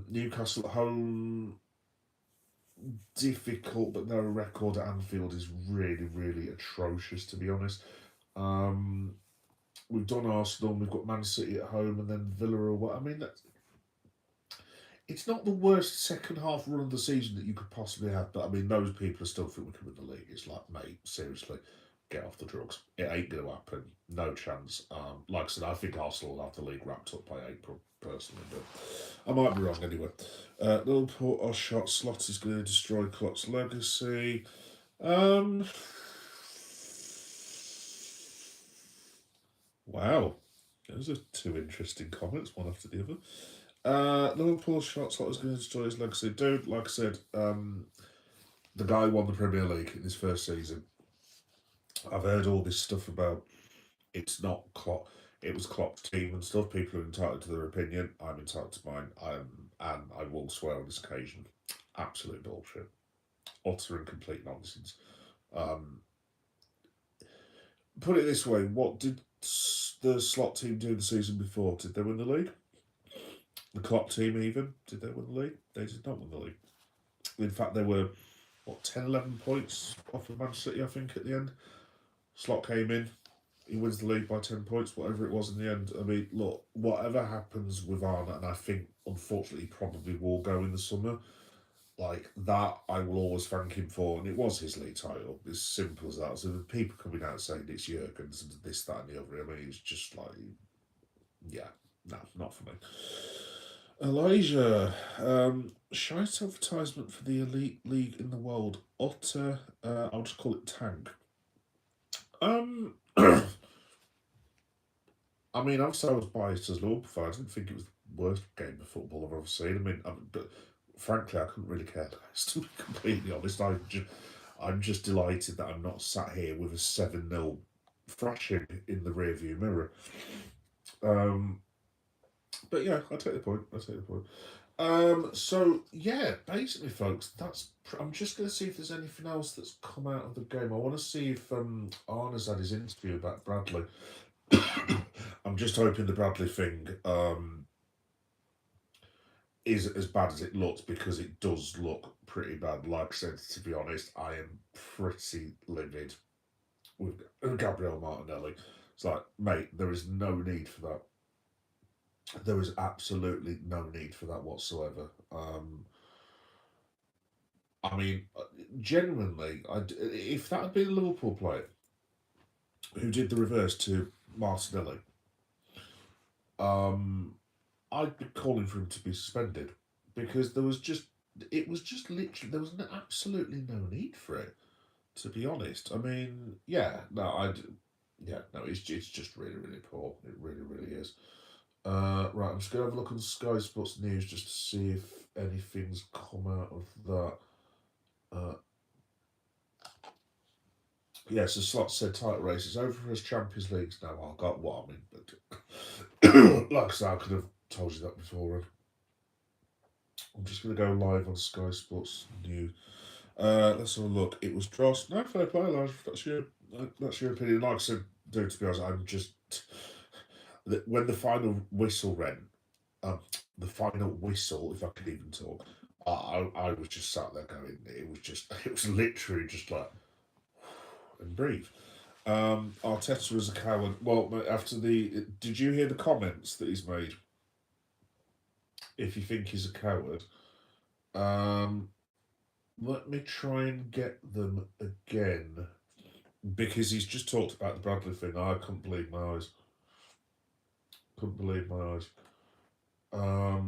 Newcastle at home, difficult, but their record at Anfield is really, really atrocious, to be honest. We've done Arsenal, we've got Man City at home, and then Villa away. I mean, it's not the worst second half run of the season that you could possibly have, but I mean, those people are still think we can win the league. It's like, mate, seriously, get off the drugs. It ain't going to happen. No chance. Like I said, I think Arsenal will have the league wrapped up by April, personally, but I might be wrong anyway. Liverpool are shot. Slot is going to destroy Klopp's legacy. Wow. Those are two interesting comments, one after the other. Liverpool shot. Slot is going to destroy his legacy. Dude, like I said, the guy won the Premier League in his first season. I've heard all this stuff about it's not Klopp, it was Klopp's team and stuff. People are entitled to their opinion. I'm entitled to mine. And I will swear on this occasion. Absolute bullshit. Utter and complete nonsense. Put it this way, what did the Slot team do the season before? Did they win the league? The Klopp team even? Did they win the league? They did not win the league. In fact, they were, 10, 11 points off of Man City, I think, at the end. Slot came in, he wins the league by 10 points, whatever it was in the end. I mean, look, whatever happens with Arne, and I think, unfortunately, he probably will go in the summer, like, that I will always thank him for, and it was his league title, as simple as that. So the people coming out saying it's Jurgen's and this, that, and the other, I mean, it's just like, yeah, no, not for me. Elijah, shite advertisement for the elite league in the world. Utter, I'll just call it tank. I mean, obviously I was biased as Liverpool fan. I didn't think it was the worst game of football I've ever seen. I mean, but frankly, I couldn't really care less, to be completely honest. I'm just delighted that I'm not sat here with a 7-0 thrashing in the rearview mirror. But yeah, I take the point. So yeah, basically, folks, I'm just going to see if there's anything else that's come out of the game. I want to see if Arne's had his interview about Bradley. I'm just hoping the Bradley thing is as bad as it looks, because it does look pretty bad. Like I said, to be honest, I am pretty livid with Gabriel Martinelli. It's like, mate, there is no need for that. There is absolutely no need for that whatsoever. I mean, genuinely, if that had been a Liverpool player who did the reverse to Martinelli, I'd be calling for him to be suspended, because it was just literally, there was absolutely no need for it, to be honest. I mean, it's just really, really poor. It really, really is. Right, I'm just going to have a look on Sky Sports News just to see if anything's come out of that. Yes, the Slot said title race is over for his Champions Leagues now. I got what I mean, but like I said, I could have told you that before. I'm just going to go live on Sky Sports News. Let's have a look. It was Dross. No, fair play, Elijah. That's your opinion. Like I said, dude, to be honest, I'm just... When the final whistle rang, the final whistle, if I could even talk, I was just sat there going, it was literally just like, and breathe. Arteta was a coward. Well, did you hear the comments that he's made? If you think he's a coward, let me try and get them again, because he's just talked about the Bradley thing. I couldn't believe my eyes. I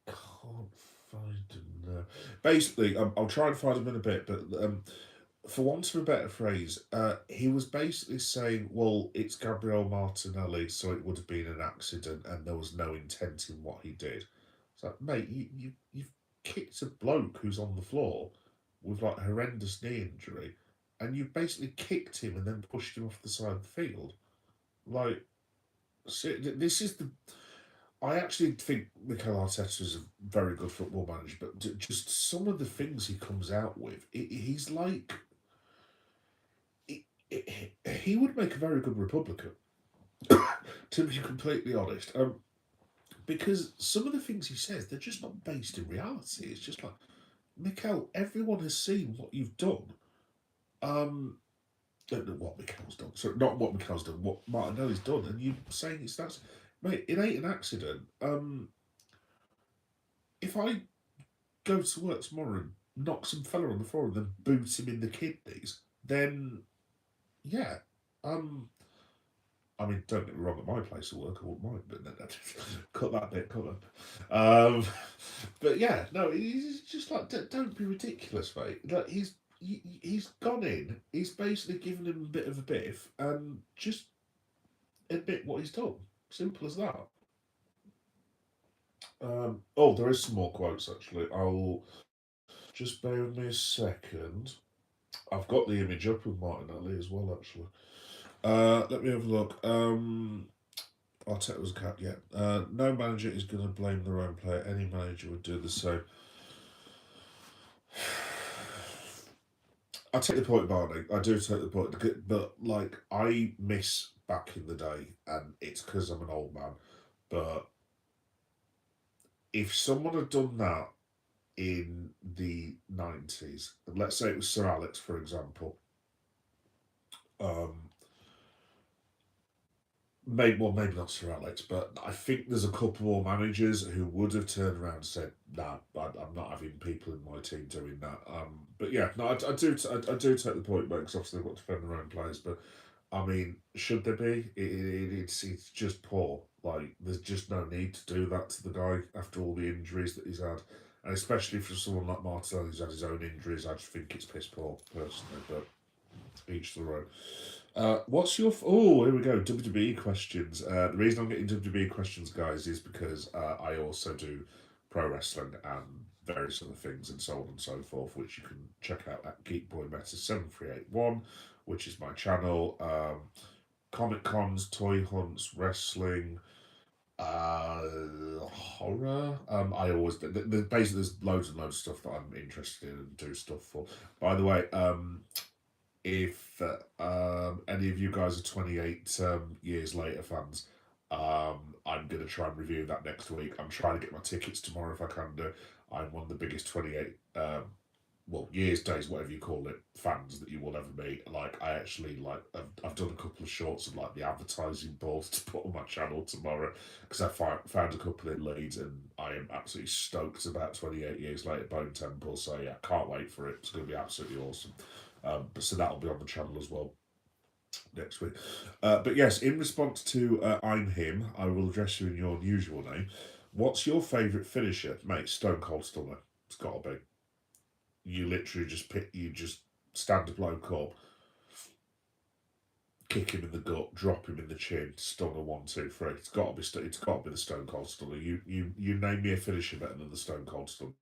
can't find him now. Basically, I'll try and find him in a bit, but for want of a better phrase, he was basically saying, well, it's Gabriel Martinelli, so it would have been an accident and there was no intent in what he did. It's like, mate, you've kicked a bloke who's on the floor. with like horrendous knee injury, and you basically kicked him and then pushed him off the side of the field. Like, this is the. I actually think Mikel Arteta is a very good football manager, but just some of the things he comes out with, he's like. He, he would make a very good Republican, to be completely honest. Because some of the things he says, they're just not based in reality. It's just like, Mikel, everyone has seen what you've done. Um, what Mikel's done. Sorry, not what Mikel's done. What Martinelli's done, and you saying it's that's mate. It ain't an accident. If I go to work tomorrow and knock some fella on the floor and then boot him in the kidneys, then yeah. Um, I mean, don't get me wrong. At my place of work, I wouldn't mind, but cut that bit. Cut up. But yeah, no, he's just like, don't be ridiculous, mate. Like he's gone in. He's basically given him a bit of a biff and just admit what he's done. Simple as that. Oh, there is some more quotes actually. I'll just bear with me a second. I've got the image up of Martinelli as well, actually. Let me have a look. Arteta was cat, yeah. No manager is going to blame their own player. Any manager would do the same. I take the point, Barney. I do take the point, but like I miss back in the day, and it's because I'm an old man. But if someone had done that in the 90s, let's say it was Sir Alex, for example, um, maybe not Sir Alex, but I think there's a couple more managers who would have turned around and said, "Nah, I'm not having people in my team doing that." But yeah, no, I do take the point, mate, because obviously they've got to defend their own players. But I mean, should there be? It's just poor. Like, there's just no need to do that to the guy after all the injuries that he's had, and especially for someone like Martinelli who's had his own injuries. I just think it's piss poor personally, but each their own. What's your oh? Here we go. WWE questions. The reason I'm getting WWE questions, guys, is because I also do pro wrestling and various other things and so on and so forth, which you can check out at Geek Boy Meta 7381, which is my channel. Comic cons, toy hunts, wrestling, horror. I always basically there's loads and loads of stuff that I'm interested in and do stuff for. By the way, if any of you guys are 28 years later fans, I'm going to try and review that next week. I'm trying to get my tickets tomorrow if I can do. I'm one of the biggest 28 years, days, whatever you call it, fans that you will ever meet. Like, I actually, like, I've done a couple of shorts of, like, the advertising boards to put on my channel tomorrow, because I found a couple in Leeds, and I am absolutely stoked about 28 years later, Bone Temple, so yeah, can't wait for it. It's going to be absolutely awesome. But so that'll be on the channel as well next week. But yes, in response to I'm him, I will address you in your unusual name. What's your favourite finisher, mate? Stone Cold Stunner. It's got to be. You literally you just stand a bloke up, kick him in the gut, drop him in the chin, stunner 1, 2, 3. It's got to be the Stone Cold Stunner. You name me a finisher better than the Stone Cold Stunner.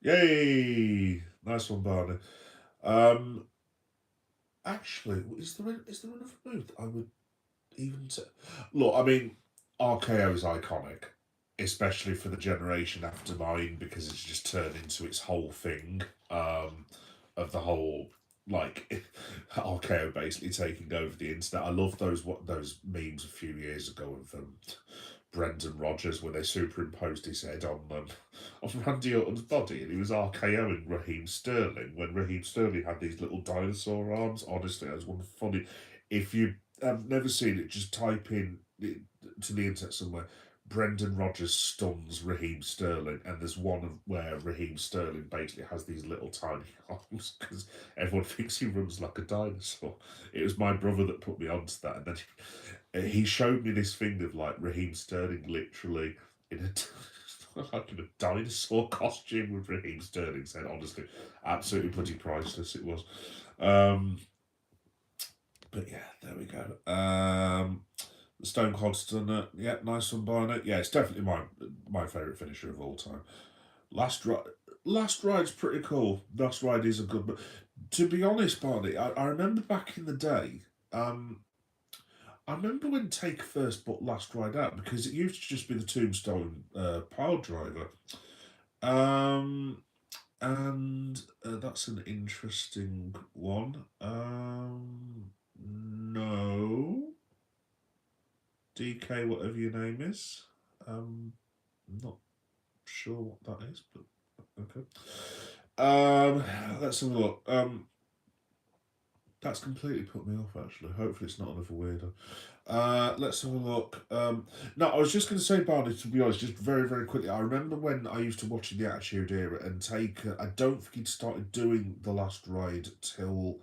Yay! Nice one, Barney. Actually, is there another move that I would even say? Look, I mean, RKO is iconic, especially for the generation after mine, because it's just turned into its whole thing. Of the whole, like, RKO basically taking over the internet. I love those memes a few years ago of Brendan Rodgers, where they superimposed his head on Randy Orton's body, and he was RKOing Raheem Sterling when Raheem Sterling had these little dinosaur arms. Honestly, that was one funny. If you have never seen it, just type in to the internet somewhere. Brendan Rodgers stuns Raheem Sterling, and there's one of where Raheem Sterling basically has these little tiny arms because everyone thinks he runs like a dinosaur. It was my brother that put me onto that, and then he showed me this thing of like Raheem Sterling literally in a like in a dinosaur costume with Raheem Sterling. Said honestly, absolutely bloody priceless it was. But yeah, there we go. The Stone Cold Stunner, yeah, nice one, Barnett. Yeah, it's definitely my favourite finisher of all time. Last ride. Last ride's pretty cool. Last ride is a good. But to be honest, Barney, I remember back in the day. Um, I remember when Take first put Last Ride out because it used to just be the Tombstone pile driver. Um, and that's an interesting one. No, DK, whatever your name is. Not sure what that is, but okay. Let's have a look. That's completely put me off. Actually, hopefully it's not another weirdo. Let's have a look. No, I was just going to say, Barney. To be honest, just very, very quickly. I remember when I used to watch the Attitude Era and take. I don't think he'd started doing the Last Ride till.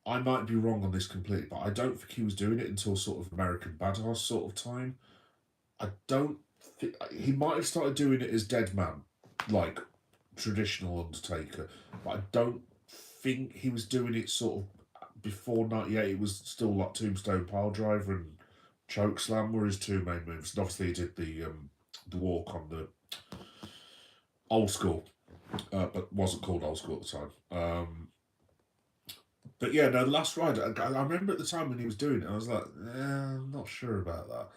I might be wrong on this completely, but I don't think he was doing it until sort of American Badass sort of time. I don't think he might have started doing it as Dead Man, like traditional Undertaker, but I don't think he was doing it sort of before '98. It was still like Tombstone Pile Driver and Choke Slam were his two main moves. And obviously, he did the walk on the old school, but wasn't called old school at the time. But yeah, no, the last ride. I remember at the time when he was doing it, I was like, I'm not sure about that.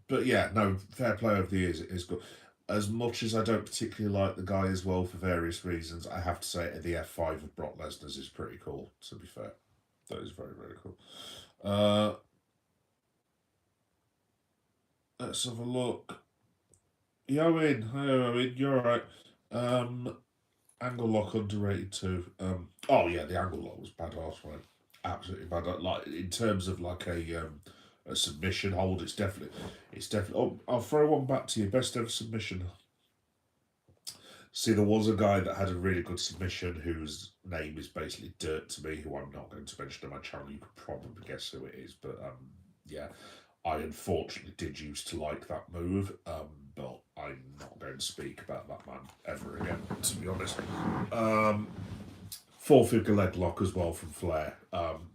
But yeah, no, fair play over the years. It is good. As much as I don't particularly like the guy as well for various reasons, I have to say the F5 of Brock Lesnar's is pretty cool. To be fair, that is very very cool. Uh, let's have a look. Yoin, hi Owen, you're alright. Um, Angle lock underrated too. Oh yeah, the angle lock was badass, right? Absolutely badass. Like in terms of like a submission hold, it's definitely. Oh, I'll throw one back to you. Best ever submission. See, there was a guy that had a really good submission whose name is basically dirt to me, who I'm not going to mention on my channel. You could probably guess who it is, but yeah, I unfortunately did used to like that move, but I'm not going to speak about that man ever again, to be honest. Um, Four figure leg lock as well from Flair,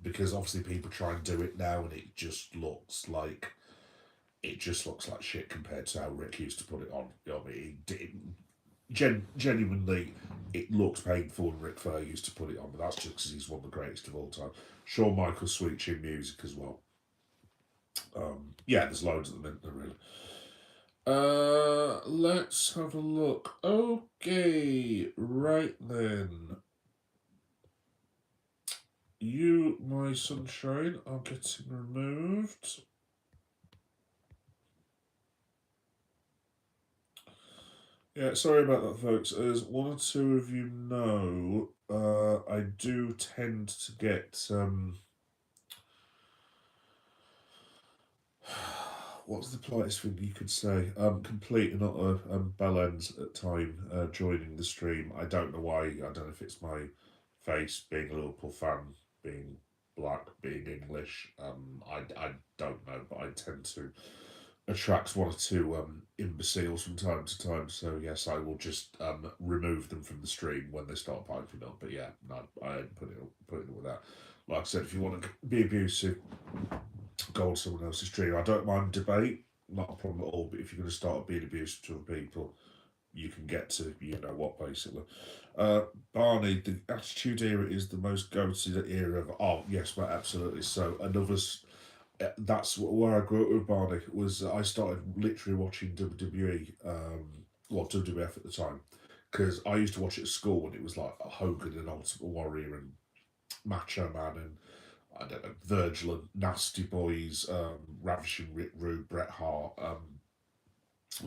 because obviously people try and do it now, and it just looks like shit compared to how Rick used to put it on. You know what I mean? Genuinely, it looks painful when Ric Flair used to put it on, but that's just because he's one of the greatest of all time. Shawn Michaels sweet chin music as well. Yeah, there's loads of them in there, really. Let's have a look. Okay, right then. You, my sunshine, are getting removed. Yeah, sorry about that, folks. As one or two of you know, I do tend to get what's the politest thing you could say? Complete and utter bell ends at time joining the stream. I don't know why. I don't know if it's my face being a Liverpool fan, being black, being English. I don't know, but I tend to attract one or two imbeciles from time to time. So yes, I will just remove them from the stream when they start piping up. But yeah, no, I ain't putting it with that. Like I said, if you want to be abusive, go on someone else's stream. I don't mind debate, not a problem at all. But if you're going to start being abusive to other people, you can get to you know what basically. Uh, Barney, the Attitude Era is the most goated era of. Oh yes, mate, absolutely. So that's where I grew up with Barney. Was I started literally watching WWE, well WWF at the time, because I used to watch it at school and it was like Hogan and Ultimate Warrior and Macho Man and I don't know, Virgil and Nasty Boys, Ravishing Rick Rude, Bret Hart,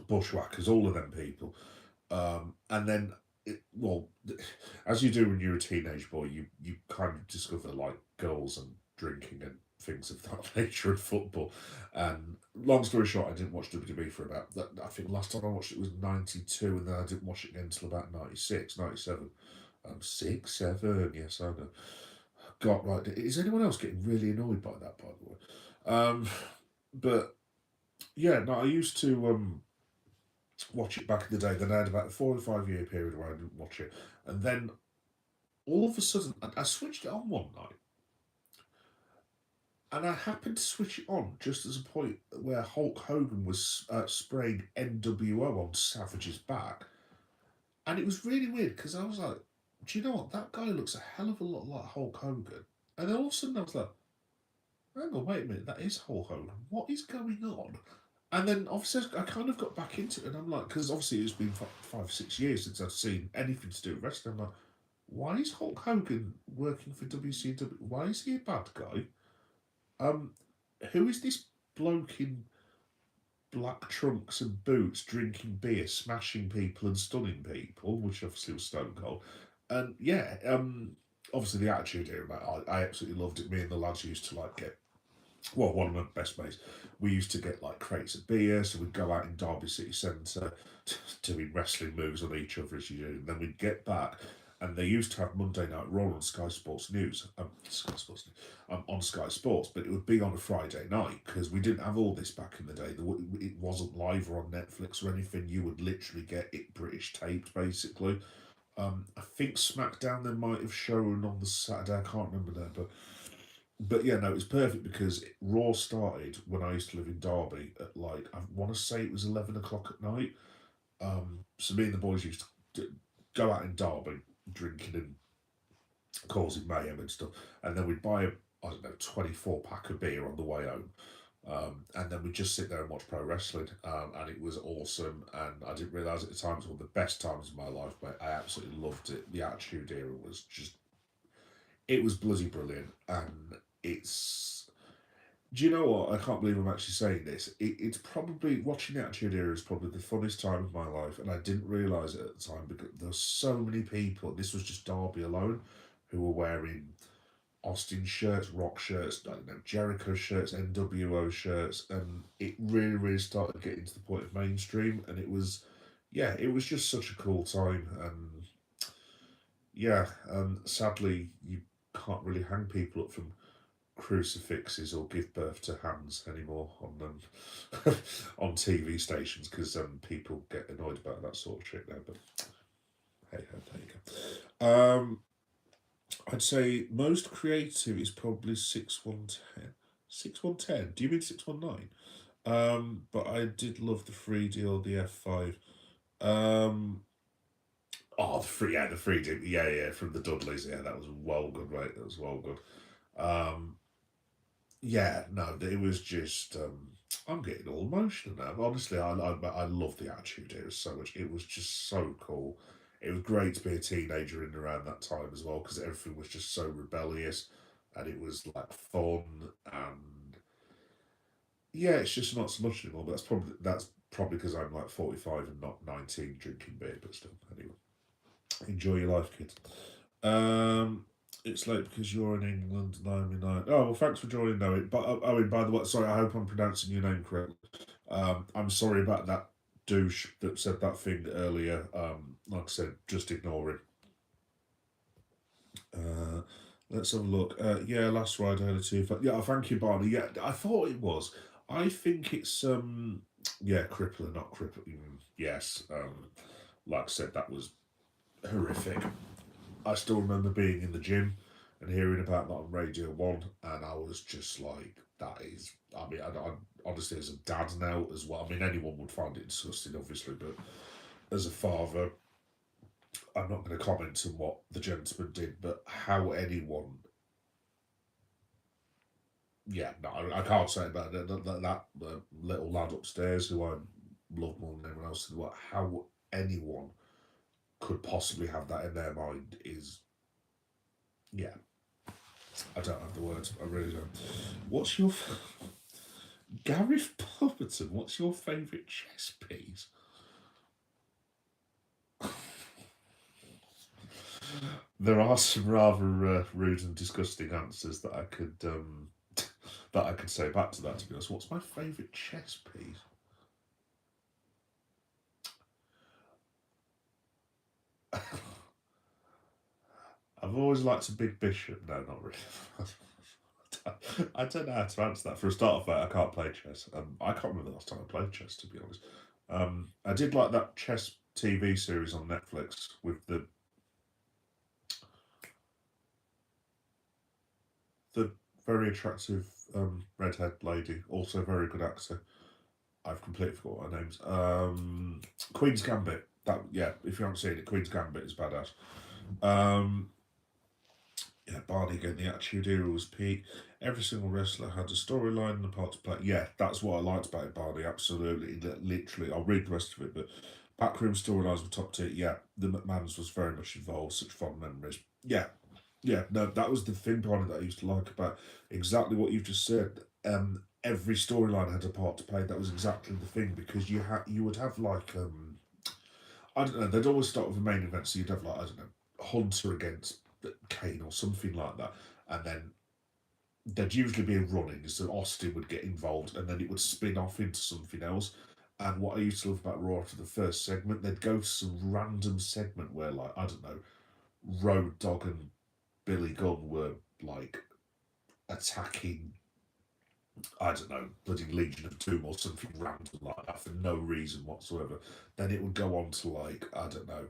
Bushwhackers, all of them people. And then, as you do when you're a teenage boy, you kind of discover like girls and drinking and things of that nature and football. And long story short, I didn't watch WWE for about, I think last time I watched it was 92, and then I didn't watch it again until about 96, 97. 6, 7, yes, I know. God, right. Is anyone else getting really annoyed by that, by the way? But yeah, no, I used to watch it back in the day. Then I had about a 4 or 5 year period where I didn't watch it. And then all of a sudden, I switched it on one night. And I happened to switch it on just as a point where Hulk Hogan was spraying NWO on Savage's back. And it was really weird because I was like, do you know what? That guy looks a hell of a lot like Hulk Hogan. And then all of a sudden I was like, hang on, wait a minute, that is Hulk Hogan. What is going on? And then obviously I kind of got back into it, and I'm like, because obviously it's been 5 6 years since I've seen anything to do with wrestling. I'm like, why is Hulk Hogan working for WCW? Why is he a bad guy? Um, who is this bloke in black trunks and boots drinking beer, smashing people and stunning people, which obviously was Stone Cold? And yeah, obviously the Attitude Era, I absolutely loved it. Me and the lads used to like get one of my best mates, we used to get like crates of beer, so we'd go out in Derby City Centre doing wrestling moves on each other as you do. And then we'd get back, and they used to have Monday Night Raw on Sky Sports News, on Sky Sports, but it would be on a Friday night because we didn't have all this back in the day. It wasn't live or on Netflix or anything. You would literally get it British taped, basically. I think SmackDown they might have shown on the Saturday. I can't remember now, but yeah, no, it's perfect because Raw started when I used to live in Derby at like I want to say it was 11 o'clock at night. So me and the boys used to go out in Derby drinking and causing mayhem and stuff, and then we'd buy a I don't know 24 pack of beer on the way home. And then we'd just sit there and watch pro wrestling, and it was awesome. And I didn't realise at the time it was one of the best times of my life, mate. I absolutely loved it. The Attitude Era was just, it was bloody brilliant, and it's. Do you know what? I can't believe I'm actually saying this. It's probably watching the Attitude Era is probably the funnest time of my life, and I didn't realise it at the time because there's so many people. This was just Derby alone, who were wearing Austin shirts, Rock shirts, I don't know, Jericho shirts, NWO shirts, and it really, really started getting to the point of mainstream, and it was, yeah, it was just such a cool time, and yeah, sadly you can't really hang people up from crucifixes or give birth to hands anymore on on TV stations because people get annoyed about that sort of shit now. But hey, there you go. I'd say most creative is probably 6110. 6110. Do you mean 619? But I did love the 3D or the F5. Um, the 3D, yeah, from the Dudleys, yeah, that was well good, right? That was well good. Um, yeah, no, it was just. I'm getting all emotional now. Honestly, I love the Attitude Era so much. It was just so cool. It was great to be a teenager in around that time as well because everything was just so rebellious, and it was like fun and yeah, it's just not so much anymore. But that's probably because I'm like 45 and not 19 drinking beer. But still, anyway, enjoy your life, kids. It's late because you're in England and I'm in Ireland. Oh well, thanks for joining, Noe. But Owen, by the way, sorry, I hope I'm pronouncing your name correctly. I'm sorry about that douche that said that thing earlier. Like I said, just ignore it. Uh, let's have a look. Yeah, last Friday I had a two. Yeah, thank you, Barney. Yeah, I thought it was. I think it's yeah, crippling, not crippling. Yes, like I said, that was horrific. I still remember being in the gym and hearing about that on Radio 1, and I was just like, that is. I mean, I honestly, as a dad now as well, I mean, anyone would find it disgusting, obviously, but as a father, I'm not going to comment on what the gentleman did, but how anyone. Yeah, no, I can't say about that little lad upstairs who I love more than anyone else. What how anyone could possibly have that in their mind is, yeah, I don't have the words. I really don't. What's your Gareth Pupperton? What's your favourite chess piece? There are some rather rude and disgusting answers that I could that I could say back to that. To be honest, what's my favourite chess piece? I've always liked a big bishop. No, not really. I don't know how to answer that. For a start off, I can't play chess. I can't remember the last time I played chess, to be honest. I did like that chess TV series on Netflix with the very attractive redhead lady, also very good actor. I've completely forgot her names. Queen's Gambit. That yeah, if you haven't seen it, Queen's Gambit is badass. Um, yeah, Barney again. The Attitude Era was peak. Every single wrestler had a storyline and a part to play. Yeah, that's what I liked about it, Barney. Absolutely, literally. I'll read the rest of it, but backroom storylines were top tier. Yeah, the McMahons was very much involved. Such fond memories. Yeah, yeah. No, that was the thing behind it that I used to like about exactly what you've just said. Every storyline had a part to play. That was exactly the thing because you would have like I don't know. They'd always start with a main event, so you'd have like I don't know Hunter against Kane or something like that, and then there'd usually be a running, so Austin would get involved, and then it would spin off into something else. And what I used to love about Raw after the first segment, they'd go to some random segment where like I don't know, Road Dogg and Billy Gunn were like attacking I don't know, bloody Legion of Doom or something random like that for no reason whatsoever. Then it would go on to like, I don't know,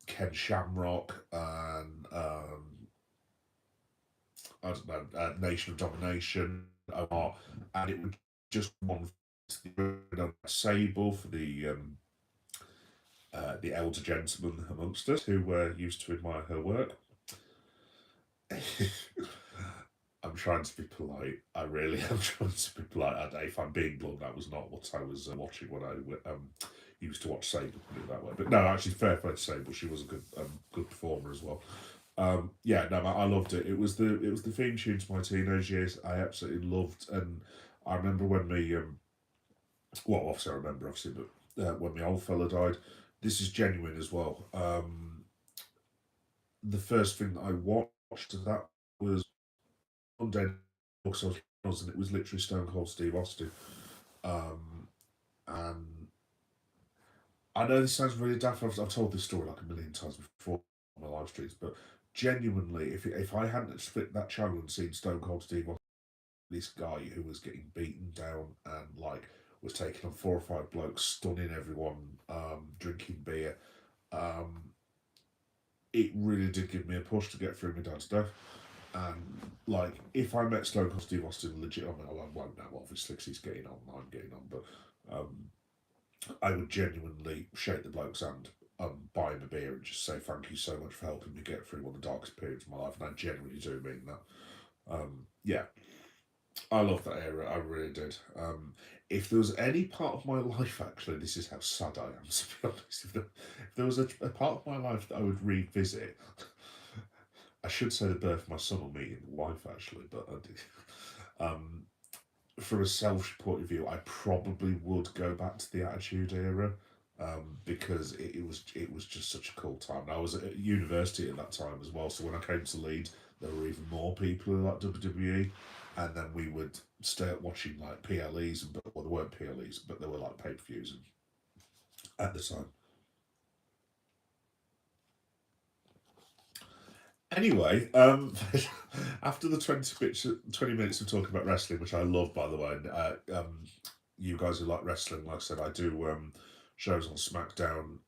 Ken Shamrock and I don't know, Nation of Domination, and it would just one Sable for the elder gentleman amongst us who were used to admire her work. I'm trying to be polite. I really am trying to be polite. If I'm being blunt, that was not what I was watching when I used to watch Sable, put it that way. But no, actually, fair play to Sable. She was a good performer as well. Yeah, no, I loved it. It was the theme tune to my teenage years. I absolutely loved, and I remember when me well, obviously I remember obviously, but when my old fella died, this is genuine as well. The first thing that I watched of that was Monday because I was and it was literally Stone Cold Steve Austin. Um, and I know this sounds really daft. I've told this story like a million times before on my live streams, but genuinely, if I hadn't split that channel and seen Stone Cold Steve Austin, this guy who was getting beaten down and like was taking on 4 or 5 blokes, stunning everyone, drinking beer, um, it really did give me a push to get through my dad's death. And like, if I met Stone Cold Steve Austin legit, I mean, I won't now, obviously, because he's getting on, I'm getting on, but I would genuinely shake the bloke's hand, buy him a beer, and just say thank you so much for helping me get through one of the darkest periods of my life. And I genuinely do mean that. Yeah, I love that era. I really did. If there was any part of my life, actually, this is how sad I am. To be honest, if there was a part of my life that I would revisit, I should say the birth of my son or meeting the wife, actually, but I did. From a selfish point of view, I probably would go back to the Attitude Era because it was just such a cool time. I was at university at that time as well, so when I came to Leeds, there were even more people who liked WWE, and then we would stay up watching like PLEs and well, there weren't PLEs, but there were like pay per views at the time. Anyway, after the 20 minutes of talking about wrestling, which I love, by the way, and, you guys who like wrestling, like I said, I do shows on SmackDown,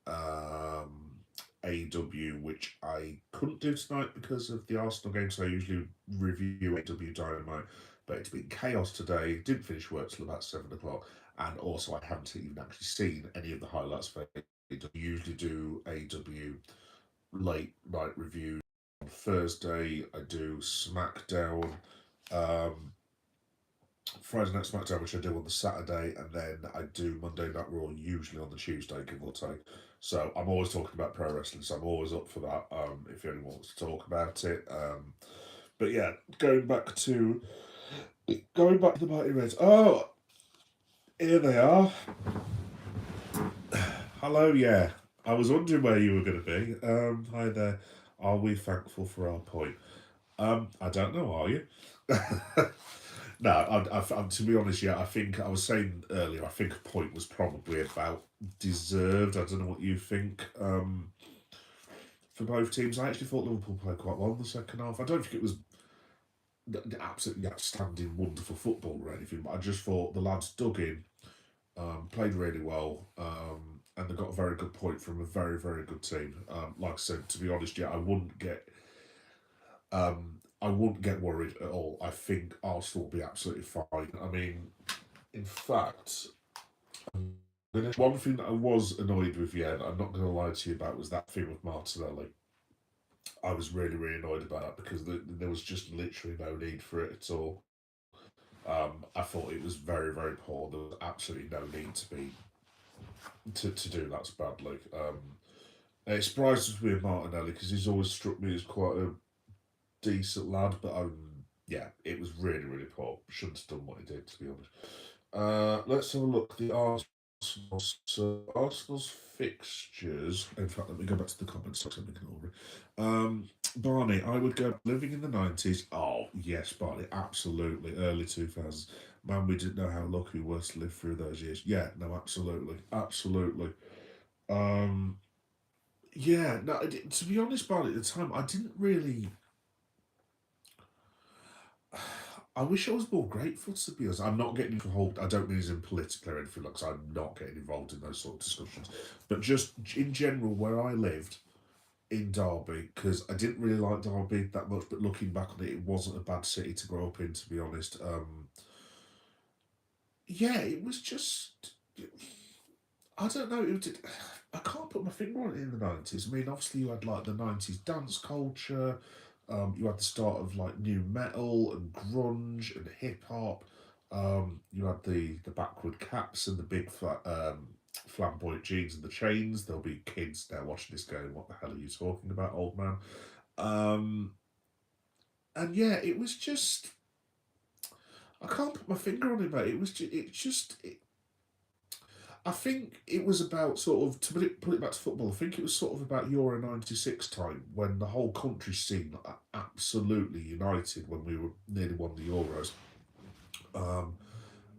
AEW, which I couldn't do tonight because of the Arsenal game, so I usually review AEW Dynamite, but it's been chaos today, didn't finish work till about 7 o'clock, and also I haven't even actually seen any of the highlights for AEW. I usually do AEW late night reviews on Thursday. I do SmackDown, um, Friday Night SmackDown, which I do on the Saturday, and then I do Monday Night Raw, usually on the Tuesday, give or take. So I'm always talking about pro wrestling, so I'm always up for that. If anyone wants to talk about it, but yeah, going back to the Mighty Reds. Oh, here they are. Hello, yeah. I was wondering where you were going to be. Hi there. Are we thankful for our point? I don't know. Are you? No, to be honest, yeah, I think I was saying earlier. I think a point was probably about deserved. I don't know what you think. For both teams, I actually thought Liverpool played quite well in the second half. I don't think it was absolutely outstanding, wonderful football or anything, but I just thought the lads dug in, played really well, and they got a very good point from a very, very good team. Like I said, to be honest, yeah, I wouldn't get I wouldn't get worried at all. I think Arsenal will be absolutely fine. I mean, in fact, one thing that I was annoyed with, yeah, that I'm not going to lie to you about, was that thing with Martinelli. I was really, really annoyed about that because there was just literally no need for it at all. I thought it was very, very poor. There was absolutely no need to do that so badly. It surprises me with Martinelli because he's always struck me as quite a decent lad, but yeah, it was really, really poor. Shouldn't have done what he did, to be honest. Let's have a look. The Arsenal, so Arsenal's fixtures. In fact, let me go back to the comments so we can order. Barney, I would go living in the 90s. Oh yes, Barney, absolutely. Early 2000s. Man, we didn't know how lucky we were to live through those years. Yeah, no, absolutely, absolutely. Um, yeah, no. To be honest, Barney, at the time, I didn't really. I wish I was more grateful, to be honest. I'm not getting involved. I don't mean as in politically or anything like that, 'cause I'm not getting involved in those sort of discussions. But just in general, where I lived in Derby, because I didn't really like Derby that much, but looking back on it, it wasn't a bad city to grow up in, to be honest. Yeah, it was just. I don't know. I can't put my finger on it in the 90s. I mean, obviously, you had like the 90s dance culture. You had the start of like new metal and grunge and hip hop. You had the backward caps and the big flamboyant jeans and the chains. There'll be kids now watching this going, "What the hell are you talking about, old man?" Um, and yeah, it was just. I can't put my finger on it, mate. It was just. I think it was about sort of, to put it back to football. I think it was sort of about Euro '96 time when the whole country seemed absolutely united when we were nearly won the Euros. Um,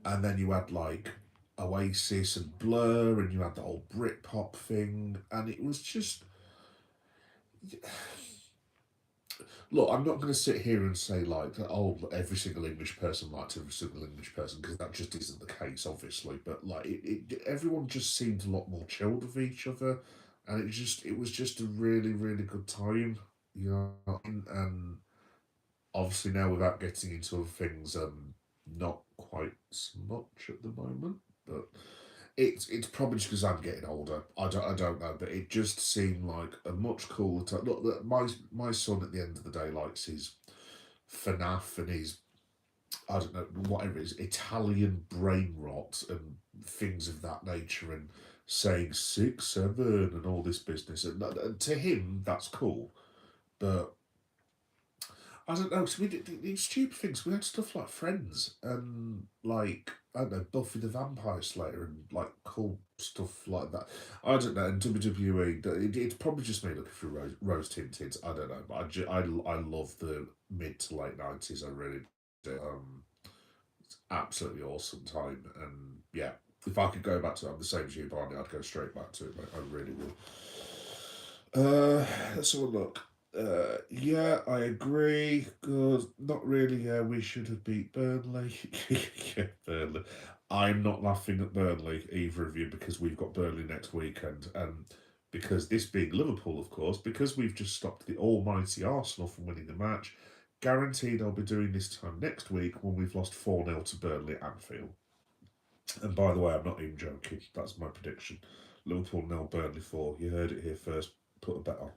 and then you had like Oasis and Blur, and you had the whole Britpop thing, and it was just. Look, I'm not going to sit here and say like, oh, every single English person liked every single English person, because that just isn't the case, obviously. But like, everyone just seemed a lot more chilled with each other, and it was just a really, really good time, you know. And obviously now, without getting into other things, not quite so much at the moment, but it's probably just because I'm getting older. I don't know, but it just seemed like a much cooler time. Look, my son at the end of the day likes his FNAF and his, I don't know, whatever it is, Italian brain rot and things of that nature, and saying 6, 7 and all this business. And to him, that's cool, but I don't know. So we did these stupid things. We had stuff like Friends and like, I don't know, Buffy the Vampire Slayer and like cool stuff like that. I don't know. And WWE, it's probably just me looking for rose tinted. I don't know, but I love the mid to late 90s. I really do. It's absolutely awesome time. And yeah, if I could go back to it, I'm the same as you, Barney. I'd go straight back to it. Mate. I really would. Let's have a look. Yeah, I agree. Good. Not really. Yeah, we should have beat Burnley. Yeah, Burnley. I'm not laughing at Burnley, either of you, because we've got Burnley next weekend, and because this being Liverpool, of course, because we've just stopped the almighty Arsenal from winning the match. Guaranteed, I'll be doing this time next week when we've lost 4-0 to Burnley at Anfield. And by the way, I'm not even joking. That's my prediction. Liverpool 0, Burnley 4. You heard it here first. Put a bet on.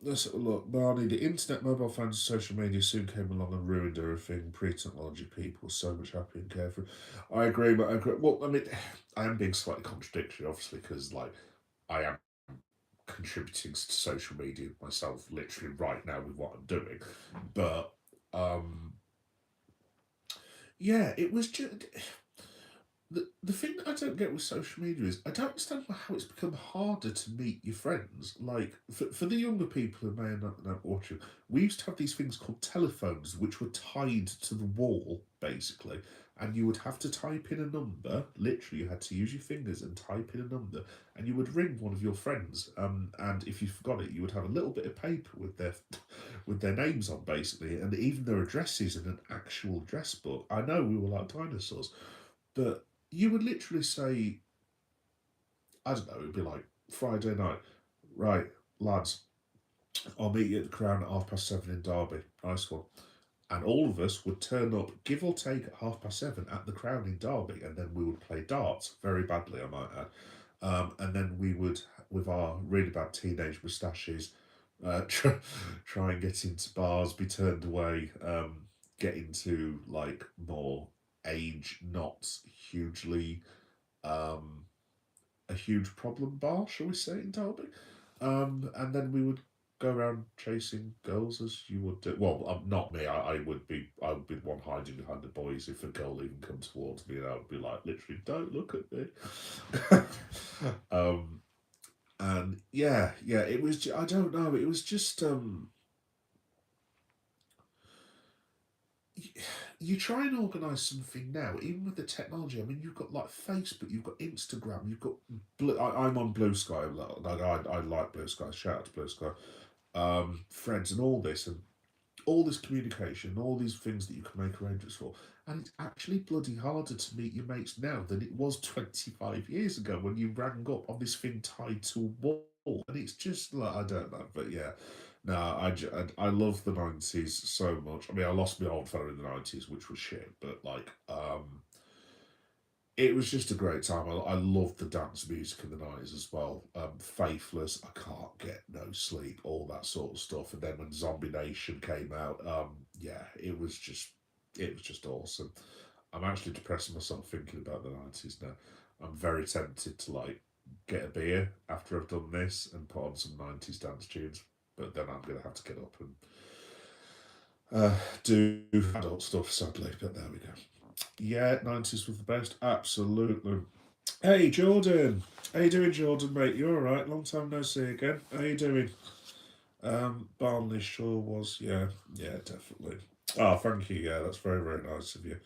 Let's have a look. Barney, the internet, mobile phones, and social media soon came along and ruined everything. Pre-technology people were so much happier and carefree. I agree, but I agree. Well, I mean, I am being slightly contradictory, obviously, because like I am contributing to social media myself, literally right now with what I'm doing. But yeah, it was just. The thing that I don't get with social media is I don't understand how it's become harder to meet your friends. Like, for the younger people who may not know watching, we used to have these things called telephones, which were tied to the wall, basically, and you would have to type in a number. Literally, you had to use your fingers and type in a number, and you would ring one of your friends. And if you forgot it, you would have a little bit of paper with their with their names on, basically, and even their addresses in an actual address book. I know we were like dinosaurs, but you would literally say, I don't know, it'd be like Friday night, right, lads. I'll meet you at the Crown at 7:30 in Derby. Nice one. And all of us would turn up, give or take, at 7:30 at the Crown in Derby, and then we would play darts very badly, I might add. And then we would, with our really bad teenage moustaches, try and get into bars, be turned away, get into like more age not hugely um, a huge problem bar, shall we say, in Derby. And then we would go around chasing girls as you would do. Well, not me. I would be the one hiding behind the boys if a girl even come towards me, and I would be like, literally, don't look at me. um, and yeah, it was. I don't know. It was just. You try and organise something now, even with the technology. I mean, you've got like Facebook, you've got Instagram, you've got Blue. I'm on Blue Sky. Like I like Blue Sky. Shout out to Blue Sky. Friends and all this communication, all these things that you can make arrangements for. And it's actually bloody harder to meet your mates now than it was 25 years ago when you rang up on this thing tied to a wall. And it's just like, I don't know, but yeah. No, I love the 90s so much. I mean, I lost my old fella in the 90s, which was shit, but like, it was just a great time. I loved the dance music in the 90s as well. Faithless, I can't get no sleep, all that sort of stuff. And then when Zombie Nation came out, yeah, it was just awesome. I'm actually depressing myself thinking about the 90s now. I'm very tempted to like get a beer after I've done this and put on some 90s dance tunes. But then I'm gonna have to get up and do adult stuff, sadly. But there we go. Yeah, 90s was the best. Absolutely. Hey, Jordan. How you doing, Jordan, mate? You all right? Long time no see again. How you doing? Barnley sure was. Yeah, definitely. Oh, thank you. Yeah, that's very, very nice of you.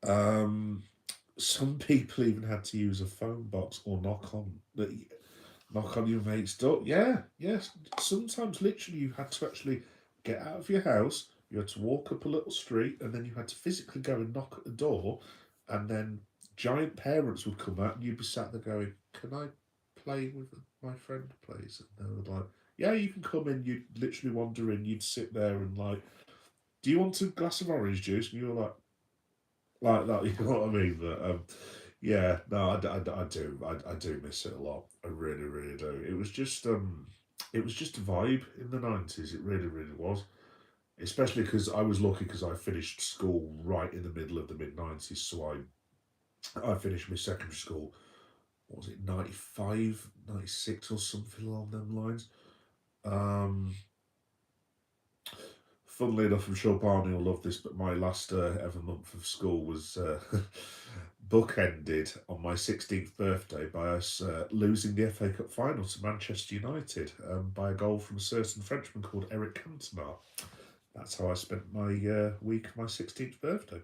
Um, some people even had to use a phone box or knock on your mate's door. Yeah, yes. Sometimes literally you had to actually get out of your house, you had to walk up a little street, and then you had to physically go and knock at the door, and then giant parents would come out and you'd be sat there going, can I play with my friend, please? And they were like, yeah, you can come in. You'd literally wander in, you'd sit there and like, do you want a glass of orange juice? And you're like that, you know what I mean? But yeah, no, I do miss it a lot. I really, really do. It was just a vibe in the 90s. It really, really was. Especially because I was lucky because I finished school right in the middle of the mid 90s. So I finished my secondary school, what was it, 95, 96 or something along them lines. Um, Funnily enough, I'm sure Barney will love this, but my last ever month of school was bookended on my 16th birthday by us losing the FA Cup final to Manchester United by a goal from a certain Frenchman called Eric Cantona. That's how I spent my week of my 16th birthday.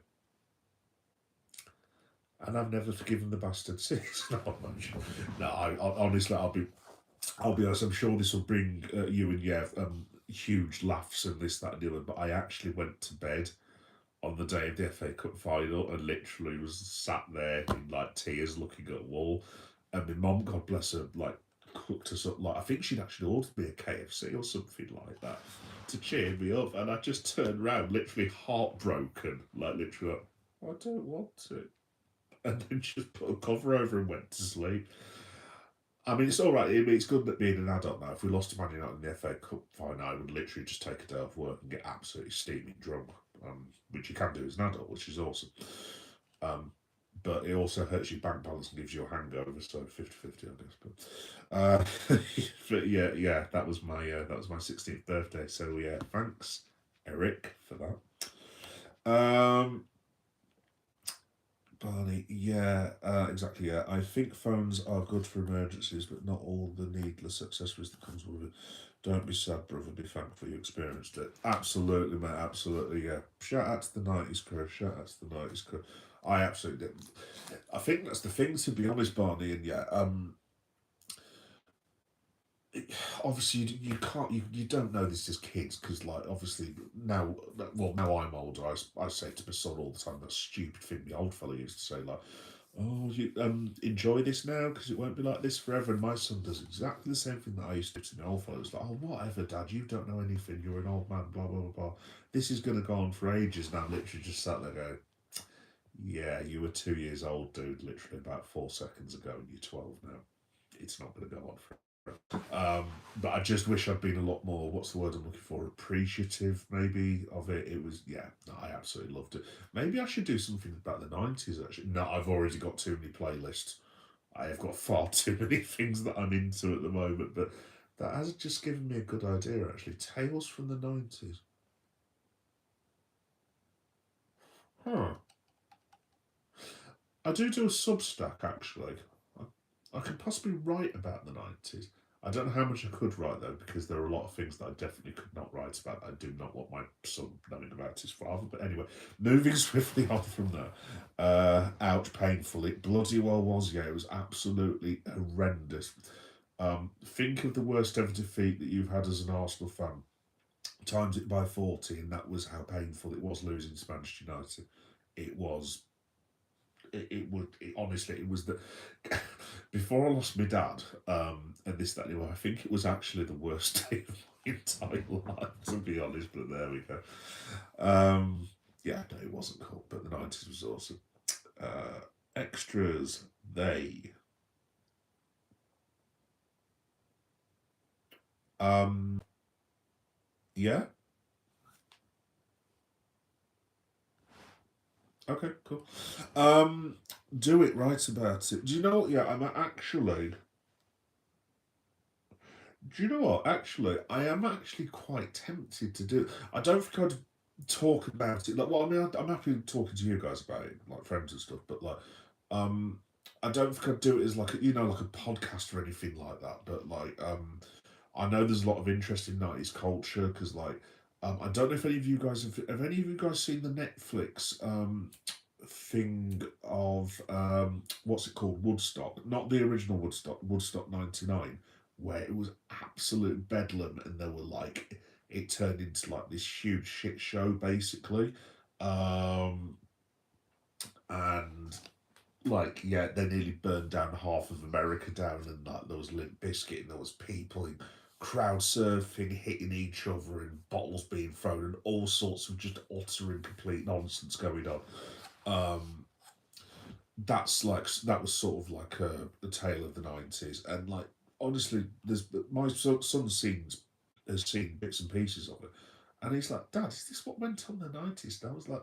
And I've never forgiven the bastard since. No, honestly, I'll be honest. I'm sure this will bring you and Yev huge laughs and this, that, and the other. But I actually went to bed on the day of the FA Cup final and literally was sat there in like tears looking at a wall. And my mum, God bless her, like cooked us up. Like I think she'd actually ordered me a KFC or something like that to cheer me up. And I just turned around, literally heartbroken, like literally, like, I don't want to. And then just put a cover over and went to sleep. I mean, it's all right. It's good that being an adult now. If we lost to Man United in the FA Cup final, I would literally just take a day off work and get absolutely steaming drunk, which you can do as an adult, which is awesome. But it also hurts your bank balance and gives you a hangover, so 50-50, I guess. But yeah, that was my 16th birthday. So yeah, thanks, Eric, for that. Barney, yeah, exactly. Yeah, I think phones are good for emergencies, but not all the needless accessories that comes with it. Don't be sad, brother. Be thankful you experienced it. Absolutely, mate. Absolutely, yeah. Shout out to the 90s crew. Shout out to the 90s crew. I absolutely did. I think that's the thing, to be honest, Barney. And yeah, obviously you can't you don't know this as kids because like obviously now, well, now I'm older, I say to my son all the time that stupid thing the old fella used to say, like, Oh, you enjoy this now because it won't be like this forever. And my son does exactly the same thing that I used to do to my old fellow. It's like, oh, whatever, Dad, you don't know anything. You're an old man. Blah blah blah blah. This is going to go on for ages. And I'm literally just sat there going, yeah, you were 2 years old, dude. Literally about 4 seconds ago, and you're 12 now. It's not going to go on forever. But I just wish I'd been a lot more, what's the word I'm looking for, appreciative maybe of it. It was, yeah, no, I absolutely loved it. Maybe I should do something about the 90s actually. No, I've already got too many playlists. I have got far too many things that I'm into at the moment, but that has just given me a good idea actually. Tales from the 90s. Huh. I do a Substack actually. I could possibly write about the 90s. I don't know how much I could write though, because there are a lot of things that I definitely could not write about. I do not want my son knowing about his father. But anyway, moving swiftly on from there. Ouch, painful. It bloody well was, yeah. It was absolutely horrendous. Think of the worst ever defeat that you've had as an Arsenal fan. Times it by 40, and that was how painful it was losing to Manchester United. It was honestly it was the before I lost my dad, and this that anyway, I think it was actually the worst day of my entire life, to be honest, but there we go. Yeah, no, it wasn't cool, but the 90s was awesome. Extras, they um yeah, okay, cool. um do it, right about it. Do you know what, yeah, I'm actually, do you know what? Actually, I am actually quite tempted to do. I don't think I'd talk about it. Like, well, I mean, I'm happy talking to you guys about it, like friends and stuff. But like, um, I don't think I'd do it as like like a podcast or anything like that. But like, I know there's a lot of interest in 90s culture because like, I don't know if any of you guys have any of you guys seen the Netflix thing of what's it called, Woodstock, not the original Woodstock, Woodstock '99, where it was absolute bedlam and there were like, it turned into like this huge shit show basically. um and like, yeah, they nearly burned down half of America down, and like there was Limp Bizkit and there was people crowd surfing, hitting each other, and bottles being thrown, and all sorts of just utter and complete nonsense going on. um that's like, that was sort of like a tale of the 90s. And like, honestly, there's my son has seen bits and pieces of it, and he's like, Dad, is this what went on in the 90s? And I was like,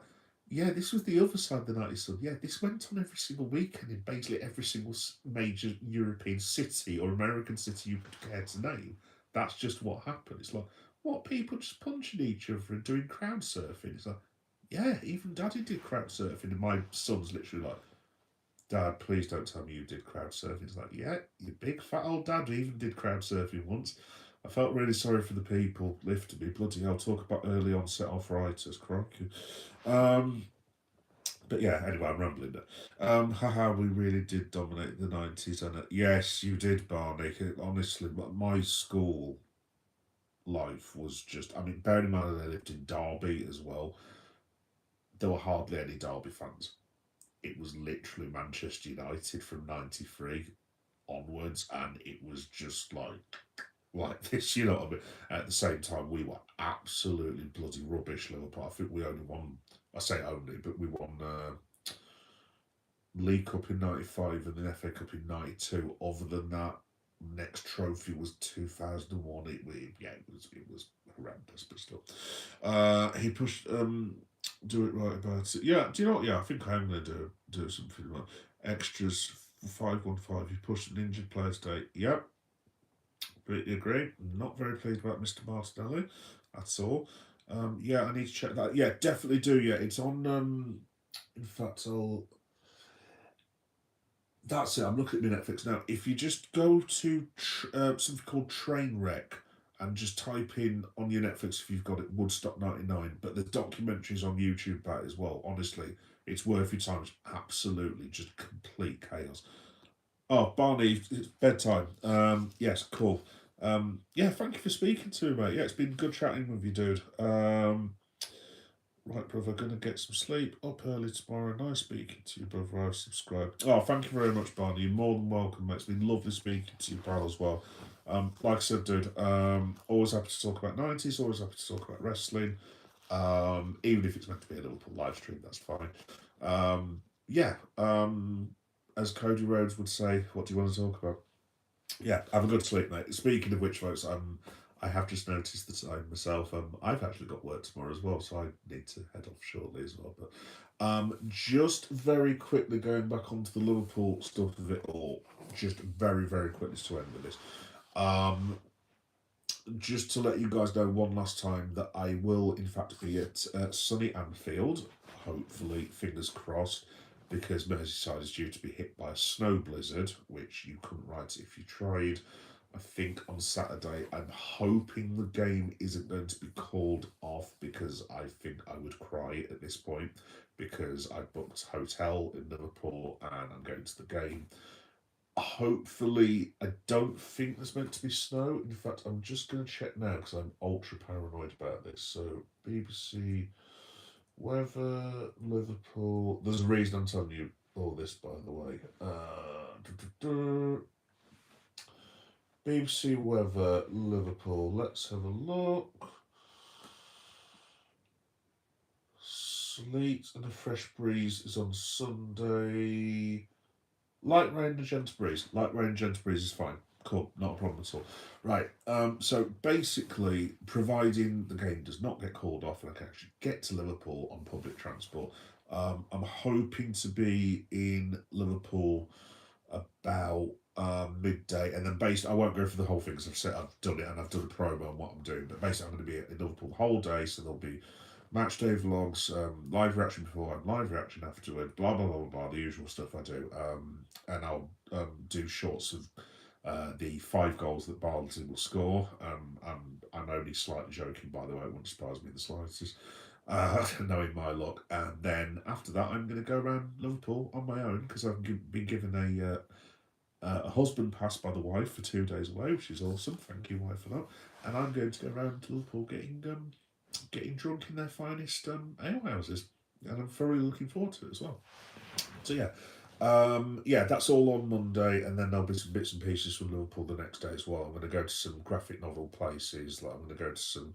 yeah, this was the other side of the 90s, son. Yeah, this went on every single weekend in basically every single major European city or American city you could care to name. That's just what happened. It's like, what, people just punching each other and doing crowd surfing? It's like, yeah, even Daddy did crowd surfing. And my son's literally like, Dad, please don't tell me you did crowd surfing. It's like, yeah, you big fat old dad even did crowd surfing once. I felt really sorry for the people lifting me. Bloody hell, talk about early onset arthritis, crikey. Um, but yeah, anyway, I'm rambling now. Haha, we really did dominate the 90s. And yes, you did, Barney. Honestly, my school life was just, I mean, bearing in mind that I lived in Derby as well, there were hardly any Derby fans. It was literally Manchester United from '93 onwards, and it was just like this, you know what I mean? At the same time, we were absolutely bloody rubbish, Liverpool. I think we only won. I say only, but we won League Cup in '95 and the FA Cup in '92. Other than that, next trophy was 2001. It was horrendous, but still. He pushed. Do it right about it. Yeah. Do you know what? Yeah, I think I'm gonna do something like extras. 515. He pushed an injured player today. Yep. Completely agree. Not very pleased about Mr. Martinelli at all. Yeah, I need to check that. Yeah, definitely do. Yeah, it's on. In fact, I'll. That's it. I'm looking at my Netflix now. If you just go to something called Trainwreck and just type in on your Netflix, if you've got it, Woodstock '99. But the documentaries on YouTube about it as well. Honestly, it's worth your time. It's absolutely just complete chaos. Oh, Barney, it's bedtime. Yes, cool. Yeah, thank you for speaking to me, mate. Yeah, it's been good chatting with you, dude. Right, brother, going to get some sleep. Up early tomorrow. Nice speaking to you, brother. I've subscribed. Oh, thank you very much, Barney. You're more than welcome, mate. It's been lovely speaking to you, pal, as well. Like I said, dude, always happy to talk about 90s, always happy to talk about wrestling. Even if it's meant to be a Liverpool live stream, that's fine. Yeah, as Cody Rhodes would say, what do you want to talk about? Yeah, have a good sleep, mate. Speaking of which, folks, I have just noticed the time myself. I've actually got work tomorrow as well, so I need to head off shortly as well. But just very quickly going back onto the Liverpool stuff of it all, just very, very quickly to end with this. Um, just to let you guys know one last time that I will, in fact, be at sunny Anfield. Hopefully, fingers crossed, because Merseyside is due to be hit by a snow blizzard, which you couldn't write if you tried. I think on Saturday, I'm hoping the game isn't going to be called off because I think I would cry at this point because I booked a hotel in Liverpool and I'm going to the game. Hopefully, I don't think there's meant to be snow. In fact, I'm just going to check now because I'm ultra paranoid about this. So, BBC weather, Liverpool. There's a reason I'm telling you all this, by the way. BBC weather, Liverpool. Let's have a look. Sleet and a fresh breeze is on Sunday. Light rain and gentle breeze. Light rain and gentle breeze is fine. Cool, not a problem at all. Right, so basically, providing the game does not get called off and I can actually get to Liverpool on public transport, I'm hoping to be in Liverpool about midday, and then I won't go for the whole thing because I've done it and I've done a promo on what I'm doing, but basically I'm going to be in Liverpool the whole day, so there'll be match day vlogs, live reaction before and live reaction afterward, blah blah blah blah, the usual stuff I do. And I'll do shorts of the 5 goals that Barnsley will score. I'm only slightly joking, by the way, it wouldn't surprise me in the slightest, knowing my luck. And then after that, I'm going to go around Liverpool on my own because I've been given a husband pass by the wife for 2 days away, which is awesome. Thank you, wife, for that. And I'm going to go around Liverpool getting drunk in their finest ale houses, and I'm thoroughly looking forward to it as well. So yeah, that's all on Monday, and then there'll be some bits and pieces from Liverpool the next day as well. I'm going to go to some graphic novel places, like I'm going to go to some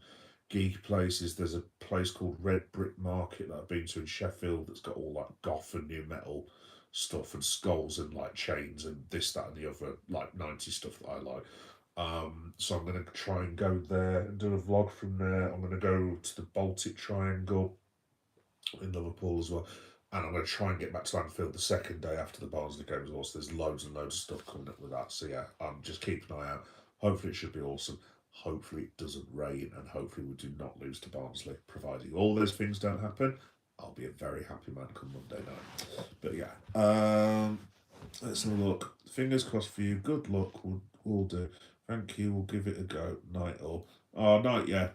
geek places. There's a place called Red Brick Market that I've been to in Sheffield that's got all like goth and new metal stuff and skulls and like chains and this, that, and the other like 90s stuff that I like. So I'm going to try and go there and do a vlog from there. I'm going to go to the Baltic Triangle in Liverpool as well. And I'm going to try and get back to Anfield the second day after the Barnsley game as well. So there's loads and loads of stuff coming up with that. So yeah, just keep an eye out. Hopefully it should be awesome. Hopefully it doesn't rain and hopefully we do not lose to Barnsley. Providing all those things don't happen, I'll be a very happy man come Monday night. But yeah, let's have a look. Fingers crossed for you. Good luck. We'll do. Thank you. We'll give it a go. Night all. Oh, night, yeah.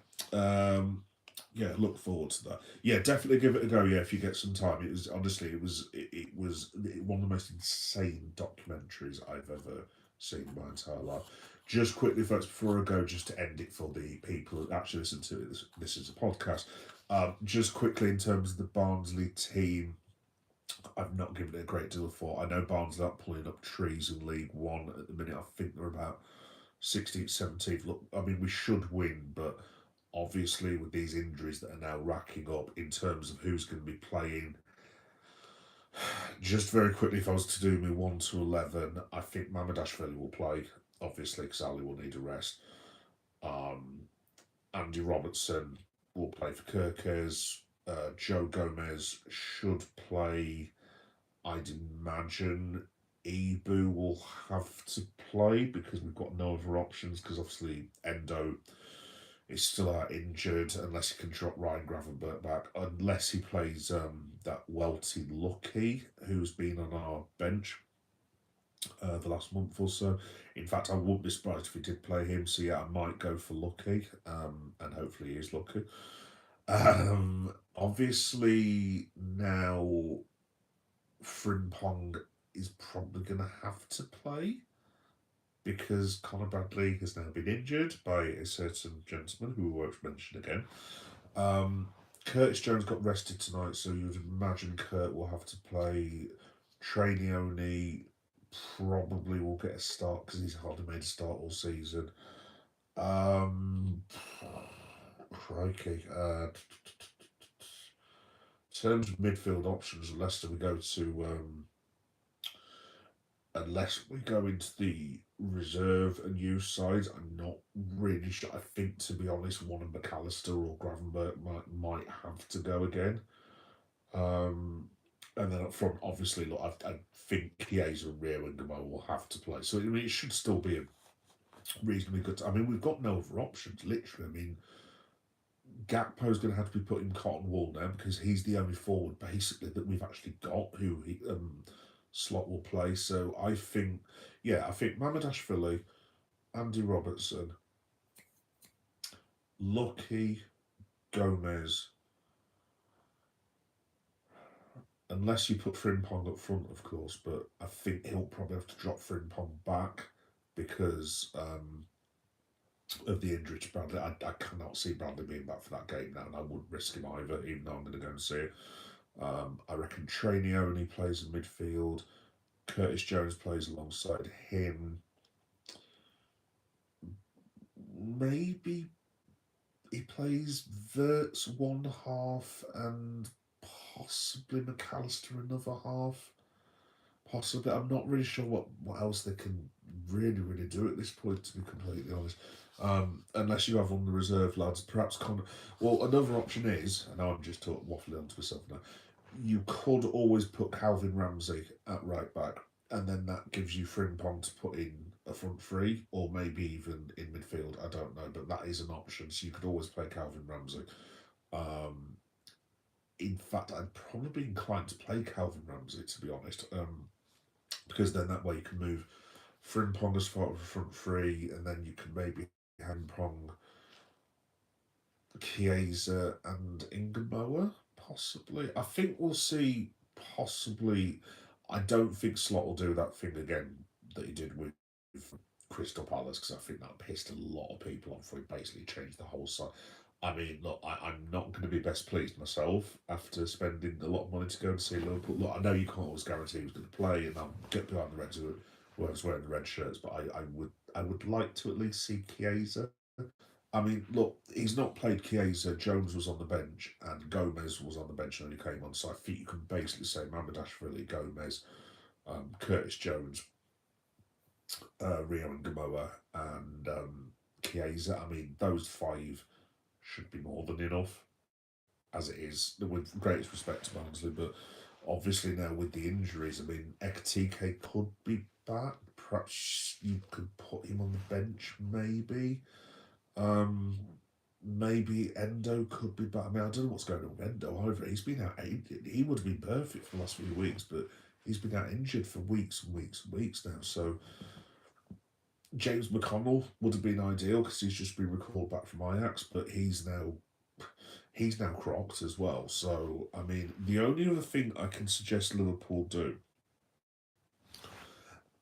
Yeah, look forward to that. Yeah, definitely give it a go. Yeah, if you get some time. It was honestly, it was one of the most insane documentaries I've ever seen in my entire life. Just quickly, folks, before I go, just to end it for the people who actually listen to it, this is a podcast. Just quickly, in terms of the Barnsley team, I've not given it a great deal of thought. I know Barnsley are pulling up trees in League One at the minute. I think they're about 16th, 17th. Look, I mean, we should win, but obviously with these injuries that are now racking up in terms of who's going to be playing, just very quickly, if I was to do me 1 to 11, I think Mamadashvili will play, obviously, because Ali will need a rest. Andy Robertson will play for Kirkes. Joe Gomez should play. I'd imagine Ibu will have to play because we've got no other options because obviously Endo is still out injured unless he can drop Ryan Gravenberch back, unless he plays that Welty Lucky who's been on our bench the last month or so. In fact, I wouldn't be surprised if he did play him, so yeah, I might go for Lucky, and hopefully he is Lucky. Obviously now Frimpong is probably going to have to play because Conor Bradley has now been injured by a certain gentleman who we won't mention again. Curtis Jones got rested tonight, so you'd imagine Kurt will have to play. Trainioni probably will get a start because he's hardly made a start all season. Um, Crikey. In terms of midfield options, unless we go into the reserve and youth sides, I'm not really sure. I think, to be honest, one of McAllister or Gravenberg might have to go again. Um, and then up front, obviously, look, I think Chiesa, Rio, and Gamo will have to play. So I mean, it should still be a reasonably good. I mean, we've got no other options, literally. I mean, Gakpo's going to have to be put in cotton wool now because he's the only forward basically that we've actually got who Slot will play. So I think, yeah, I think Mamadashvili, Andy Robertson, Lucky, Gomez, unless you put Frimpong up front, of course, but I think he'll probably have to drop Frimpong back because of the injury to Bradley. I cannot see Bradley being back for that game now, and I wouldn't risk him either, even though I'm going to go and see it. I reckon Trainioni plays in midfield. Curtis Jones plays alongside him. Maybe he plays Verts one half and possibly McAllister another half. Possibly. I'm not really sure what else they can really do at this point, to be completely honest. Unless you have on the reserve lads, perhaps Well, another option is, I know I'm just waffling onto myself now. You could always put Calvin Ramsey at right back, and then that gives you Frimpong to put in a front three, or maybe even in midfield. I don't know, but that is an option. So you could always play Calvin Ramsey. Um, in fact, I'd probably be inclined to play Calvin Ramsey, to be honest, because then that way you can move Frimpong as far as front three, and then you can maybe Frimpong, Chiesa, and Ingemoa, possibly. I think we'll see, possibly. I don't think Slot will do that thing again that he did with Crystal Palace, because I think that pissed a lot of people off. He basically changed the whole side. I mean, look, I'm not going to be best pleased myself after spending a lot of money to go and see Liverpool. Look, I know you can't always guarantee who's going to play, and I'll get behind the Reds who were wearing the red shirts, but I would like to at least see Chiesa. I mean, look, he's not played Chiesa. Jones was on the bench, and Gomez was on the bench and only came on. So I think you can basically say Mamadashvili, Gomez, Curtis Jones, Rio and Gamoa, and Chiesa. I mean, those five should be more than enough, as it is, with greatest respect to Barnsley. But obviously now with the injuries, I mean, Ekatike could be back. Perhaps you could put him on the bench, maybe. Um, Maybe Endo could be back. I mean, I don't know what's going on with Endo. However, he's been out. He would have been perfect for the last few weeks, but he's been out injured for weeks and weeks and weeks now. So James McConnell would have been ideal because he's just been recalled back from Ajax, but he's now crocked as well. So I mean, the only other thing I can suggest Liverpool do,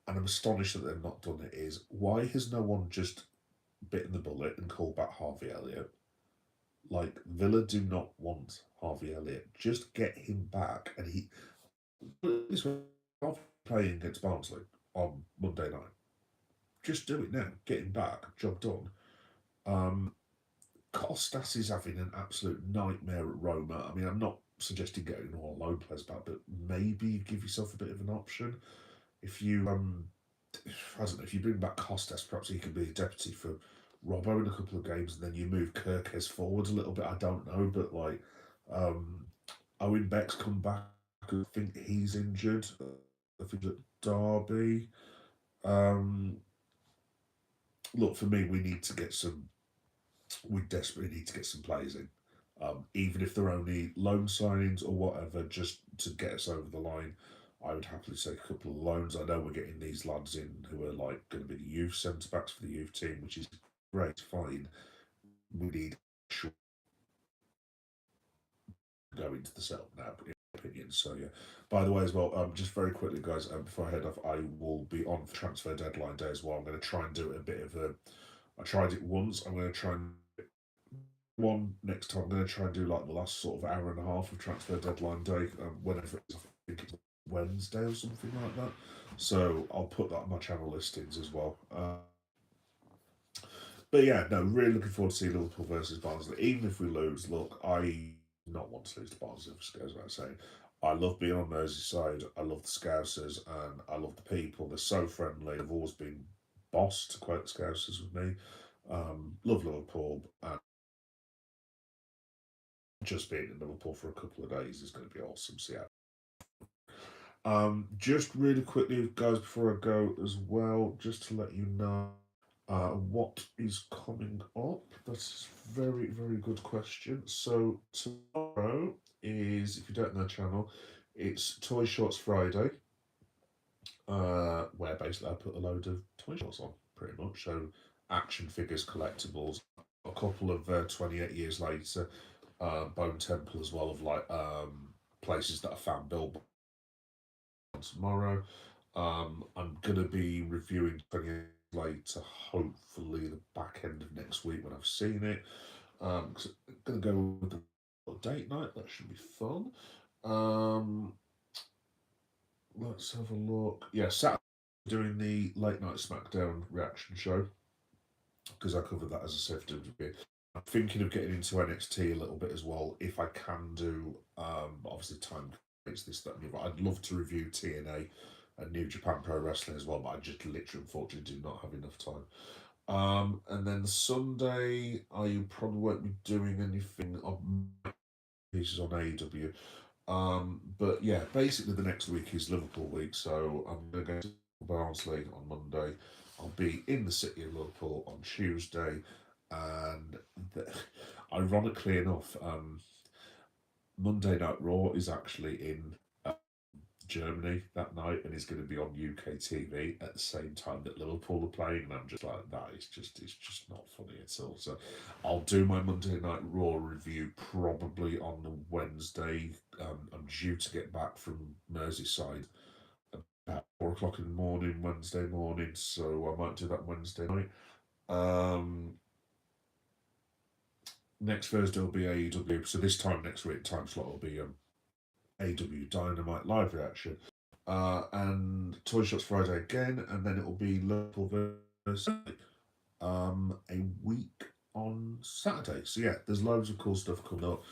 and I'm astonished that they've not done it, is why has no one just bitten the bullet and called back Harvey Elliott? Like, Villa do not want Harvey Elliott. Just get him back, and he's playing against Barnsley on Monday night. Just do it now. Get him back. Job done. Um, Costas is having an absolute nightmare at Roma. I mean, I'm not suggesting getting all loan players back, but maybe give yourself a bit of an option. If you I don't know, if you bring back Costas, perhaps he can be a deputy for Robbo in a couple of games, and then you move Kirkes forward a little bit. I don't know, but like um, Owen Beck's come back. I think he's injured. I think at Derby. Um, Look, for me, we need to get some. We desperately need to get some players in, even if they're only loan signings or whatever, just to get us over the line. I would happily take a couple of loans. I know we're getting these lads in who are like going to be the youth centre backs for the youth team, which is great, fine. We need to go into the setup now, in my opinion. So yeah. By the way, as well, just very quickly, guys, before I head off, I will be on for transfer deadline day as well. I'm going to try and do it a bit of a. I tried it once. I'm going to try and one next time. I'm going to try and do like the last sort of hour and a half of transfer deadline day, whenever it's, I think it's Wednesday or something like that. So I'll put that on my channel listings as well. But yeah, no, really looking forward to seeing Liverpool versus Barnsley. Even if we lose, look, I not want to lose to Barnsley, it goes without saying. I love being on Merseyside. I love the Scousers and I love the people. They're so friendly. They've always been boss, to quote the Scousers with me. Love Liverpool, and just being in Liverpool for a couple of days is going to be awesome. So yeah. Just really quickly, guys, before I go as well, just to let you know what is coming up. That's a very, very good question. So tomorrow is, if you don't know the channel, it's Toy Shots Friday, where basically I put a load of toy shots on, pretty much. So action figures, collectibles, a couple of 28 years later, Bone Temple as well, of like places that I found billboards tomorrow. I'm gonna be reviewing 28 later, hopefully the back end of next week when I've seen it. Cause I'm gonna go with the date night. That should be fun. Um, let's have a look. Yeah, Saturday doing the late night SmackDown reaction show because I covered that as a safe WWE. I'm thinking of getting into NXT a little bit as well if I can do. Obviously time creates this that and the other. I'd love to review TNA and New Japan Pro Wrestling as well, but I just literally unfortunately do not have enough time. And then Sunday, I probably won't be doing anything of pieces on AEW. But yeah, basically the next week is Liverpool week, so I'm going to go to Barnsley on Monday. I'll be in the city of Liverpool on Tuesday, and ironically enough, Monday Night Raw is actually in Germany that night and is going to be on UK TV at the same time that Liverpool are playing, and I'm just like, that is just, it's just not funny at all. So I'll do my Monday Night Raw review probably on the Wednesday. I'm due to get back from Merseyside about 4 o'clock in the morning Wednesday morning, so I might do that Wednesday night. Next Thursday will be AEW, so this time next week time slot will be AEW Dynamite live reaction. And Toy Shots Friday again, and then it will be Liverpool versus a week on Saturday. So yeah, there's loads of cool stuff coming up.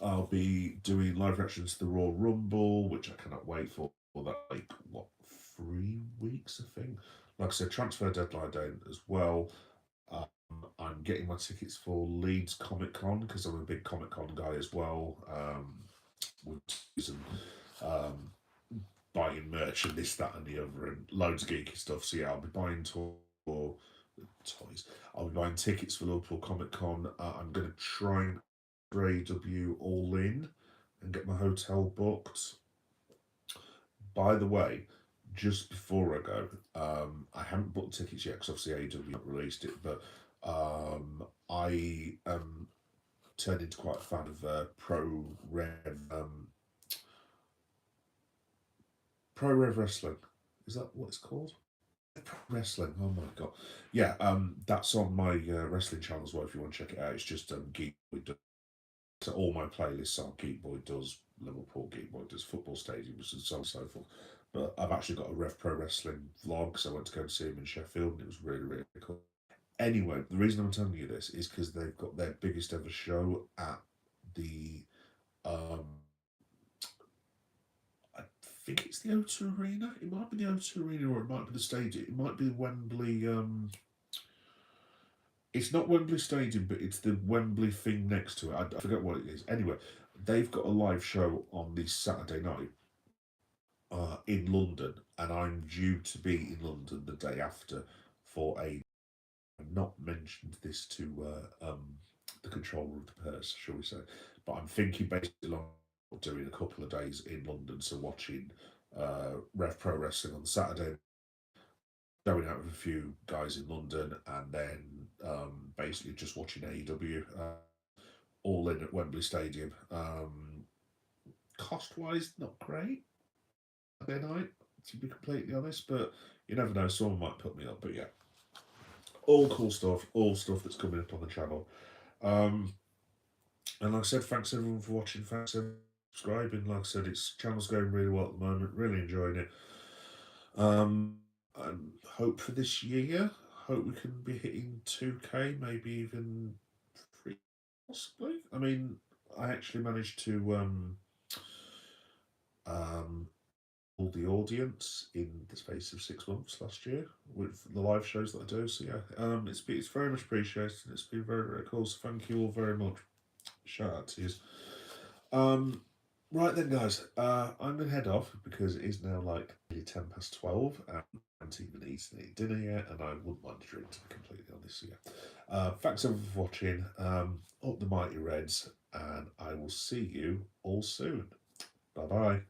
I'll be doing live reactions to the Royal Rumble, which I cannot wait for. That like what 3 weeks, I think. Like I said, transfer deadline day as well. I'm getting my tickets for Leeds Comic Con because I'm a big Comic Con guy as well. With um, buying merch and this, that, and the other, and loads of geeky stuff. So yeah, I'll be buying toys. I'll be buying tickets for Liverpool Comic Con. I'm going to try and AW all in and get my hotel booked. By the way, just before I go, I haven't booked tickets yet because obviously AW not released it, but I turned into quite a fan of Pro Rev Wrestling. Is that what it's called? Pro Wrestling. Oh my god. Yeah. That's on my wrestling channel as well. If you want to check it out, it's just Geek Boy does. So all my playlists are Geek Boy does Liverpool, Geek Boy does football stadiums, and so on and so forth. But I've actually got a Rev Pro Wrestling vlog, so I went to go and see him in Sheffield, and it was really, really cool. Anyway, the reason I'm telling you this is because they've got their biggest ever show at the um, I think it's the O2 Arena. It might be the O2 Arena or it might be the stadium. It might be Wembley. It's not Wembley Stadium, but it's the Wembley thing next to it. I forget what it is. Anyway, they've got a live show on this Saturday night in London, and I'm due to be in London the day after for a. I've not mentioned this to the controller of the purse, shall we say, but I'm thinking basically on doing a couple of days in London, so watching Rev Pro Wrestling on Saturday, going out with a few guys in London, and then basically just watching AEW all in at Wembley Stadium. Cost wise, not great. Saturday night, to be completely honest, but you never know. Someone might put me up, but yeah, all cool stuff, all stuff that's coming up on the channel. Um, and like I said, thanks everyone for watching. Thanks everyone for subscribing. Like I said, its channel's going really well at the moment. Really enjoying it. And hope for this year. Hope we can be hitting 2K, maybe even 3, possibly. I mean, I actually managed to um, all the audience in the space of 6 months last year with the live shows that I do. So yeah, it's very much appreciated. It's been very, very cool. So thank you all very much. Shout out to you. Um, right then, guys, I'm gonna head off because it is now like nearly 12, and I haven't even eaten any dinner yet, and I wouldn't like to drink, to be completely honest. So yeah, thanks everyone for watching. Up the mighty Reds, and I will see you all soon. Bye bye.